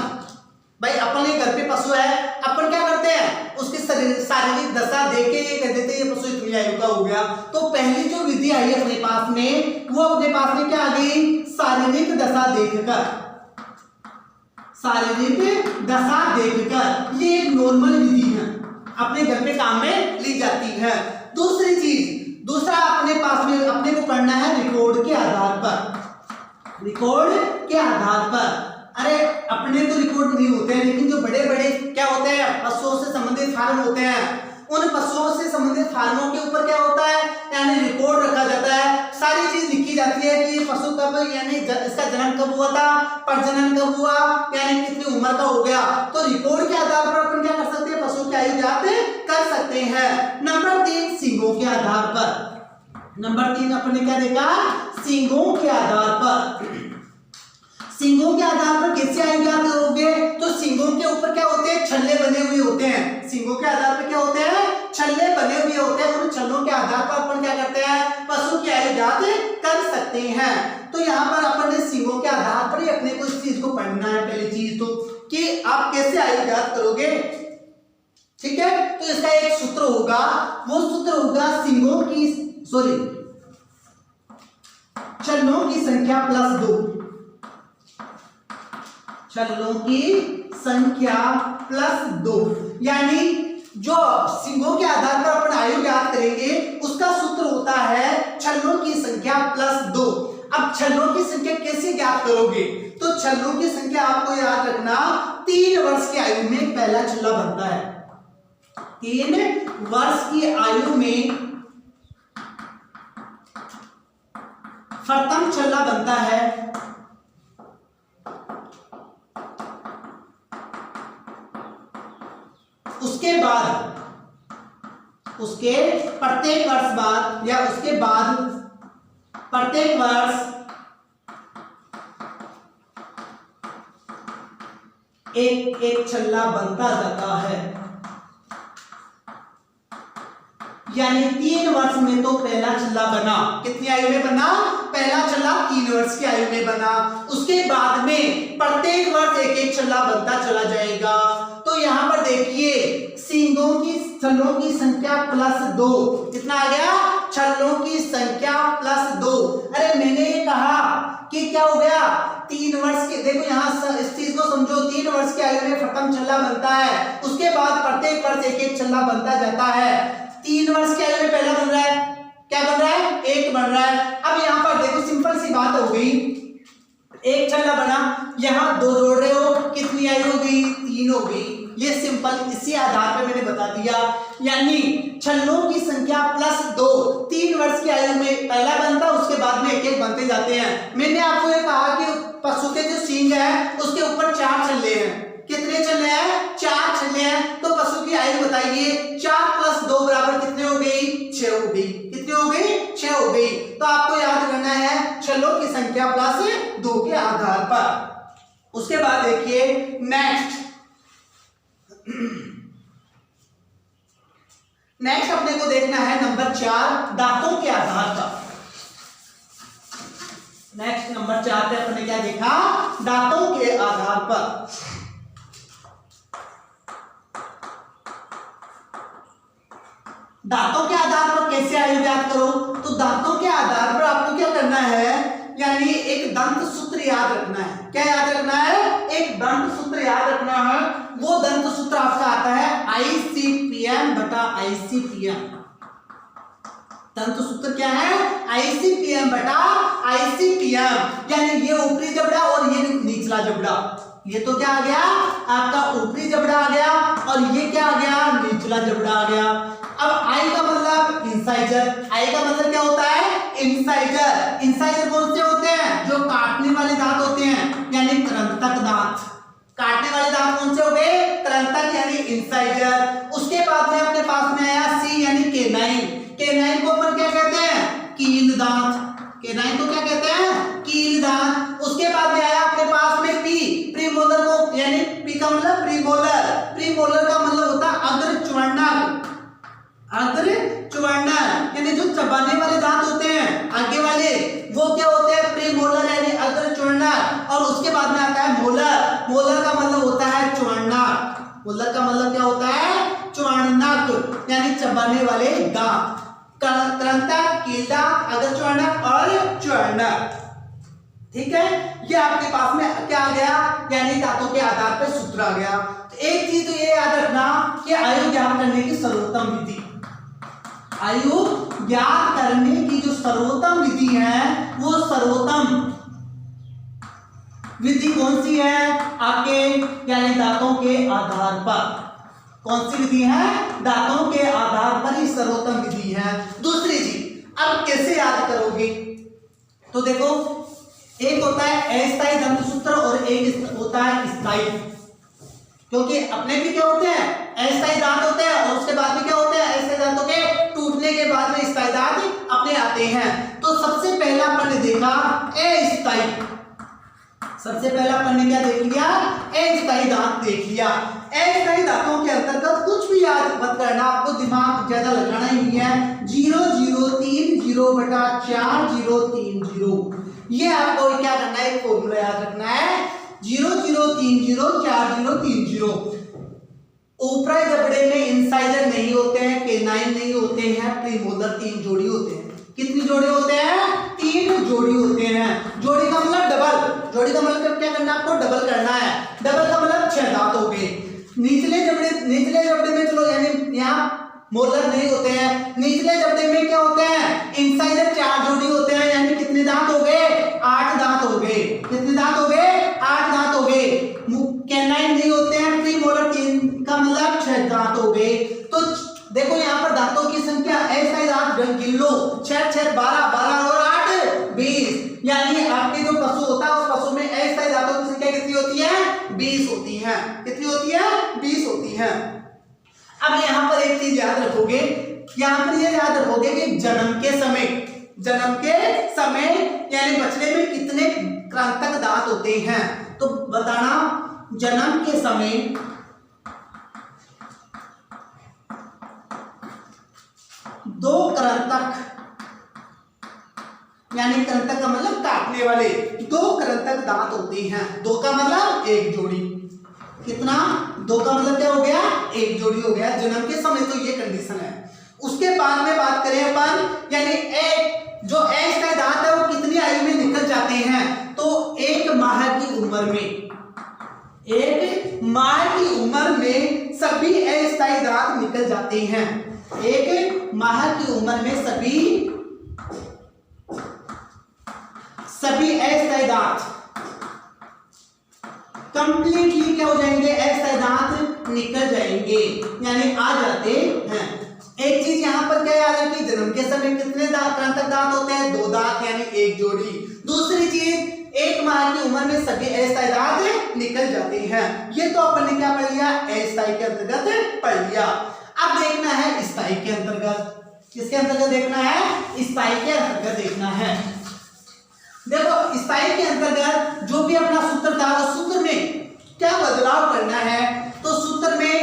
भाई अपन एक घर पे पशु है, अपन क्या करते हैं, उसकी शारीरिक दशा देख के ये कह देते हैं ये पशु इतनी आयु का हो गया। तो पहली जो विधि आई अपने पास में, वो अपने पास में क्या आ गई, शारीरिक दशा देखकर, शारीरिक दशा देखकर, ये एक नॉर्मल विधि है, अपने घर पे काम में ली जाती है। दूसरी चीज, दूसरा अपने पास में अपने को करना है रिकॉर्ड के आधार पर, रिकॉर्ड के आधार पर। अरे अपने तो रिकॉर्ड नहीं होते हैं, लेकिन जो बड़े बड़े क्या होते हैं, पशुओं से संबंधित फार्म होते हैं, उन पशुओं से संबंधित फार्मों के ऊपर क्या होता है, यानी रिकॉर्ड रखा जाता है। सारी चीज लिखी जाती है कि ये पशु कब, यानी इसका जन्म कब हुआ था, प्रजनन कब हुआ, यानी कितनी उम्र का हो गया। तो रिकॉर्ड के आधार पर अपन क्या कर सकते हैं, पशु की आयु ज्ञात कर सकते हैं। नंबर 3, सींगों के आधार पर। नंबर 3 अपने क्या देखा, सींगों के आधार पर। सींगों के आधार पर कैसे आयु ज्ञात करोगे? तो सींगों के ऊपर क्या होते हैं, छल्ले बने हुए होते हैं। सींगों के आधार पर क्या होते हैं, छल्ले बने हुए होते हैं। उन छल्लों के आधार पर अपन क्या करते हैं, पशु की आयु ज्ञात कर सकते हैं। तो यहाँ पर अपन ने सींगों के आधार पर ही अपने को इस चीज को पढ़ना है। पहली चीज तो कि आप कैसे आयु ज्ञात करोगे, ठीक है। तो इसका एक सूत्र होगा, वो सूत्र होगा सींगों की, छल्लों की संख्या प्लस 2, छल्लों की संख्या प्लस 2। यानी जो सींगों के आधार पर अपन आयु ज्ञात करेंगे उसका सूत्र होता है छल्लों की संख्या प्लस 2। अब छल्लों की संख्या कैसे ज्ञात करोगे? तो छल्लों की संख्या आपको याद रखना, 3 वर्ष की आयु में पहला छल्ला बनता है। 3 वर्ष की आयु में प्रथम छल्ला बनता है। उसके बाद, उसके प्रत्येक वर्ष बाद या उसके बाद प्रत्येक वर्ष एक एक छल्ला बनता जाता है। यानी 3 वर्ष में तो पहला छल्ला बना, कितनी आयु में बना, पहला छल्ला 3 वर्ष की आयु में बना। उसके बाद में प्रत्येक वर्ष एक एक छल्ला बनता चला जाएगा। तो यहाँ पर देखिए सींगों की, छल्लों की संख्या प्लस 2, कितना आ गया, छल्लों की संख्या प्लस 2। अरे मैंने ये कहा कि क्या हो गया, 3 वर्ष के, देखो यहाँ इस चीज को समझो, 3 वर्ष की आयु में प्रथम छल्ला बनता है, उसके बाद प्रत्येक वर्ष एक एक छल्ला बनता जाता है। 3 वर्ष की आयु में पहला बन रहा है, क्या बन रहा है, 1 बन रहा है। अब यहाँ पर देखो सिंपल सी बात हो गई, 1 छल्ला बना, यहाँ 2 जोड़ रहे हो, कितनी आयु हो गई, 3 हो गई। ये सिंपल इसी आधार पे मैंने बता दिया। यानी छल्लों की संख्या प्लस 2, 3 वर्ष की आयु में पहला बनता, उसके बाद में एक एक बनते जाते हैं। मैंने आपको ये कहा कि पशु के जो सींग है उसके ऊपर 4 छल्ले हैं, छल्ले हैं, 4 छल्ले हैं, तो पशु की आयु बताइए 4 प्लस 2 बराबर कितने हो गई? 6 हो गई। कितनी हो गई? 6 हो गई। तो आपको याद करना है छल्लों की संख्या प्लस 2 के आधार पर। उसके बाद देखिए नेक्स्ट अपने को देखना है नंबर 4 दांतों के आधार पर। नेक्स्ट नंबर 4 पे अपने क्या देखा? दांतों के आधार पर। दांतों के आधार पर कैसे आयु ज्ञात करो? तो दांतों के आधार पर आपको क्या करना है, यानी एक दंत सूत्र याद रखना है। क्या याद रखना है? एक दंत सूत्र याद रखना है। वो दंत सूत्र आपका आता है ICPM बटा ICPM। दंत सूत्र क्या है? ICPM बटा ICPM, यानी ये ऊपरी जबड़ा और ये निचला जबड़ा। ये तो क्या आ गया? आपका ऊपरी जबड़ा आ गया और ये क्या आ गया? निचला जबड़ा आ गया। अब आई का मतलब इंसाइजर। आई का मतलब क्या होता है? इंसाइजर। इंसाइजर कौन से होते हैं? जो काटने वाले दांत होते हैं, यानी कृंतक दांत। काटने वाले दांत कौन से हो गए? कृंतक यानी इंसाइजर। उसके बाद में अपने पास में आया सी यानी केनाइन। केनाइन को अपन क्या कहते हैं? कील दांत। केनाइन को क्या कहते हैं? कील दांत। उसके बाद में आया अपने पास में पी। प्रीमोलर को, यानी पी का मतलब प्रीमोलर। प्रीमोलर का मतलब होता है अग्र च्वर्णक। अग्र च्वर्णक यानी जो चबाने वाले दांत होते हैं आगे वाले, वो क्या होते हैं? प्रीमोलर यानी अग्र च्वर्णक। और उसके बाद में आता है मोलर। मोलर का मतलब होता है च्वर्णक। मोलर का मतलब क्या होता है? च्वर्णक यानी चबाने वाले दांत। कृंतक, कीलदांत, अग्र च्वर्णक और च्वर्णक। ठीक है, ये आपके पास में क्या आ गया? यानी दांतों के आधार पर सूत्र आ गया। तो एक चीज तो ये याद रखना कि आयु ज्ञात करने की सर्वोत्तम विधि, आयु ज्ञात करने की जो सर्वोत्तम विधि है वो सर्वोत्तम विधि कौन सी है? आपके यानी दांतों के आधार पर। कौन सी विधि है? दांतों के आधार पर ही सर्वोत्तम विधि है। दूसरी चीज अब कैसे याद करोगे? तो देखो, एक होता है अस्थायी दंत सूत्र और एक होता है स्थायी। क्योंकि अपने भी क्या होते हैं? अस्थायी दांत होते हैं और उसके बाद में क्या होते हैं? अस्थायी दांतों के टूटने के बाद में स्थायी दांत अपने आते हैं। तो सबसे पहला अपन ने देखा अस्थायी। सबसे पहला अपन ने क्या देख लिया? अस्थायी दांत देख लिया। अस्थायी दांतों के अंतर्गत कुछ भी याद मत करना, आपको दिमाग ज्यादा लगाना ही नहीं है। 0030 बटा 4030, ये आपको क्या करना है? एक फॉर्मूला याद रखना है। 0030 4030। ऊपरी जबड़े में इंसाइजर नहीं होते हैं, केनाइन नहीं होते हैं, प्रीमोलर 3 जोड़ी होते हैं। कितनी जोड़ी होते हैं? 3 जोड़ी होते हैं। जोड़ी का मतलब डबल। जोड़ी का मतलब क्या करना है? आपको डबल करना है। डबल का मतलब 6 दांत हो गए। निचले जबड़े में चलो, यानी यहाँ मोलर नहीं होते हैं। निचले जबड़े में क्या होते हैं? इंसाइजर 4 जोड़ी होते हैं, यानी कितने दांत हो गए? 8 दांत हो गए। कितने दांत हो गए? 8 दांत हो गए। कैनाइन नहीं होते हैं, प्रीमोलर 3 का मतलब 6 दांत हो गए। तो देखो यहाँ पर दांतों की संख्या ऐसा दांत गिन लो, 6 6 12 12 और 8 20, यानी आपके जो पशु होता है उस पशु में ऐसा दांतों की संख्या कितनी होती है? 20 होती है। कितनी होती है? 20 होती है। अब यहाँ पर एक चीज याद रखोगे, यहाँ पर ये याद रखोगे कि जन्म के समय यानी बछड़े में कितने कृंतक दांत होते हैं। तो बताना, जन्म के समय 2 कृंतक, यानी कृंतक का मतलब काटने वाले 2 कृंतक दांत होते हैं। 2 का मतलब 1 जोड़ी। कितना? 2 का मतलब क्या हो गया? 1 जोड़ी हो गया। जन्म के समय तो ये कंडीशन है। उसके बाद में बात करें अपन, यानी जो अस्थायी दांत है वो कितनी आयु में निकल जाते हैं? तो 1 माह की उम्र में, 1 माह की उम्र में सभी अस्थायी दांत निकल जाते हैं। 1 माह की उम्र में सभी अस्थायी दांत कंप्लीटली क्या हो जाएंगे? अस्थायी दांत निकल जाएंगे, यानी आ जाते हैं। एक चीज यहाँ पर क्या याद है कि जन्म के समय कितने कृंतक दांत होते हैं? 2 दांत, यानी 1 जोड़ी। दूसरी चीज, 1 माह की उम्र में सभी अस्थायी दांत निकल जाते हैं। ये तो अपन ने क्या पढ़ लिया, अस्थायी के अंतर्गत पढ़ लिया। अब देखना है स्थायी के अंतर्गत। किसके अंतर्गत देखना है, स्थायी के अंतर्गत देखना है। देखो स्थायी के अंतर्गत जो भी अपना सूत्र था उस सूत्र में क्या बदलाव करना है, तो सूत्र में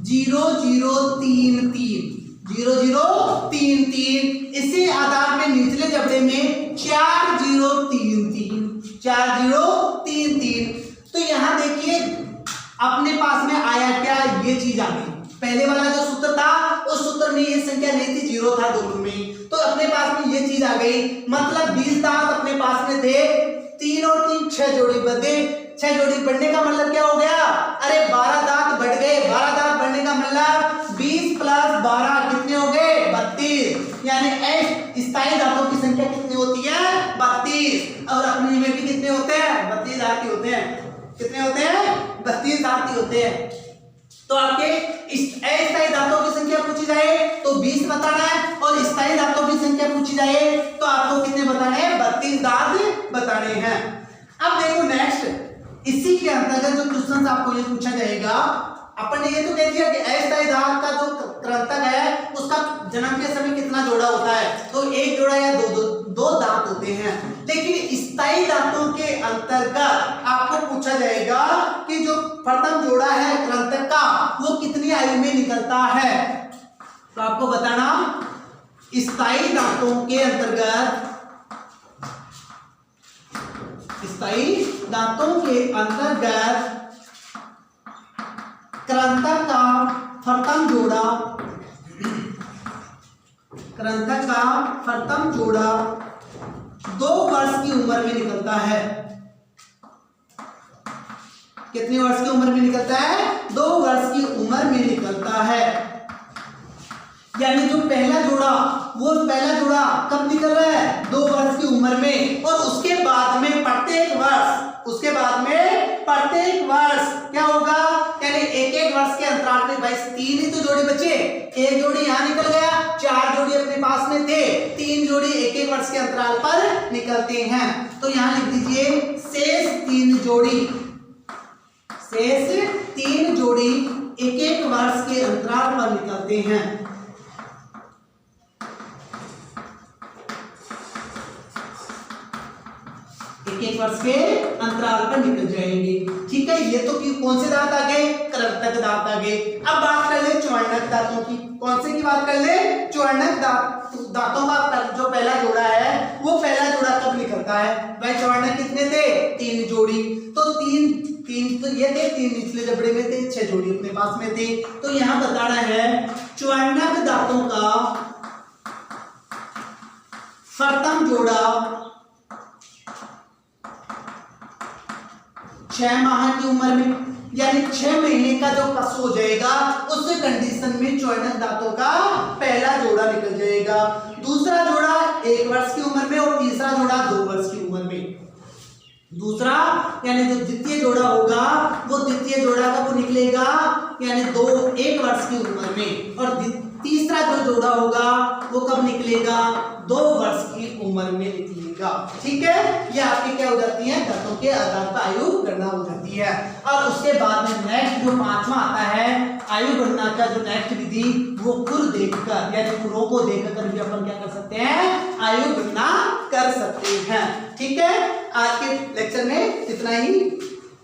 0033 इसी आधार में निचले जबड़े में 4033। तो यहां देखिए अपने पास में आया क्या, ये चीज आ गई। पहले वाला जो सूत्र था उस सूत्र में ये संख्या नहीं थी, 0 था दोनों में, तो अपने पास में ये चीज आ गई। मतलब 20 दांत अपने पास में थे, 3 और 3 6 जोड़ी बचे। 6 जोड़ी बढ़ने का मतलब क्या हो गया, अरे 12 दांत बढ़ गए। 12 दांत बढ़ने का मतलब 20 प्लस 12 कितने हो गए, 32। यानी स्थायी दांतों की संख्या कितनी होती है, 32। और अपने में भी कितने होते हैं, 32 दांत होते हैं। कितने होते हैं, 32 दांत होते हैं। तो आपके अस्थायी दांतों की संख्या पूछी जाए तो 20 बताना है, और स्थायी दांतों की संख्या पूछी जाए तो आपको कितने बताने हैं, 32 दांत बताने हैं। अब देखो नेक्स्ट, इसी के अंतर्गत जो क्वेश्चन आपको ये पूछा जाएगा, अपन ने ये तो कह दिया कि अस्थायी दांत का जो कृंतक है उसका जन्म के समय कितना जोड़ा होता है, तो 1 जोड़ा या दो दांत होते हैं। लेकिन स्थायी दांतों के अंतर्गत आपको पूछा जाएगा कि जो प्रथम जोड़ा है कृंतक का वो कितनी आयु में निकलता है। तो आपको बताना स्थायी दांतों के अंतर्गत, स्थायी दांतों के अंतर्गत कृंतक का प्रथम जोड़ा, कृंतक का प्रथम जोड़ा 2 वर्ष की उम्र में निकलता है। कितने वर्ष की उम्र में निकलता है, 2 वर्ष की उम्र में निकलता है। यानी जो पहला जोड़ा, वो पहला जोड़ा कब निकल रहा है, 2 वर्ष की उम्र में। और उसके बाद में प्रत्येक वर्ष, उसके बाद में प्रत्येक वर्ष क्या होगा, यानी एक वर्ष के अंतराल में, भाई 3 ही तो जोड़ी बचे, 1 जोड़ी यहां निकल गया, 4 जोड़ी अपने पास में थे, 3 जोड़ी एक वर्ष के अंतराल पर निकलते हैं। तो यहां लिख दीजिए शेष 3 जोड़ी, शेष 3 जोड़ी एक वर्ष के अंतराल पर निकलते हैं। एक वर्ष के अंतराल पर निकल जाएंगे। ठीक है, ये तो कौन से दांत आ गए, कृंतक दांत आ गए। अब बात कर ले चौवर्णक दांतों की। कौन से की बात कर ले, चौवर्णक दांतों का जो पहला जोड़ा है वो पहला जोड़ा कब निकलता है, भाई चौवर्णक कितने थे, 3 जोड़ी। तो 3 तो ये थे, 3 निचले जबड़े में थे, 6 जोड़ी अपने पास में थे। तो यहां बताना है चौवर्णक दांतों का प्रथम जोड़ा 6 माह की उम्र में, यानी 6 महीने का जो पस हो जाएगा उस कंडीशन में चौवर्णक दांतों का पहला जोड़ा निकल जाएगा। दूसरा जोड़ा 1 वर्ष की उम्र में, और तीसरा जोड़ा 2 वर्ष की उम्र में। दूसरा यानी जो द्वितीय जोड़ा होगा वो द्वितीय जोड़ा कब निकलेगा, यानी 1 वर्ष की उम्र में। और तीसरा जो जोड़ा होगा वो कब निकलेगा, 2 वर्ष की उम्र में निकलेगा। ठीक है, ये आपकी क्या हो जाती है, दांतों के आधार पर आयु गणना हो जाती है। और उसके बाद में नेक्स्ट जो 5वां आता है आयु गणना का जो नेक्स्ट विधि, वो खुर देखकर यानी खुरों को देखकर भी अपन क्या कर सकते हैं, आयु गणना कर सकते हैं। ठीक है, आज के लेक्चर में इतना ही।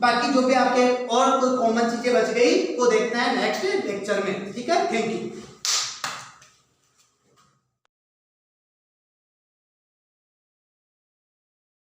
बाकी जो भी आपके और कोई कॉमन चीजें बच गई वो देखना है नेक्स्ट लेक्चर में। ठीक है, थैंक यू।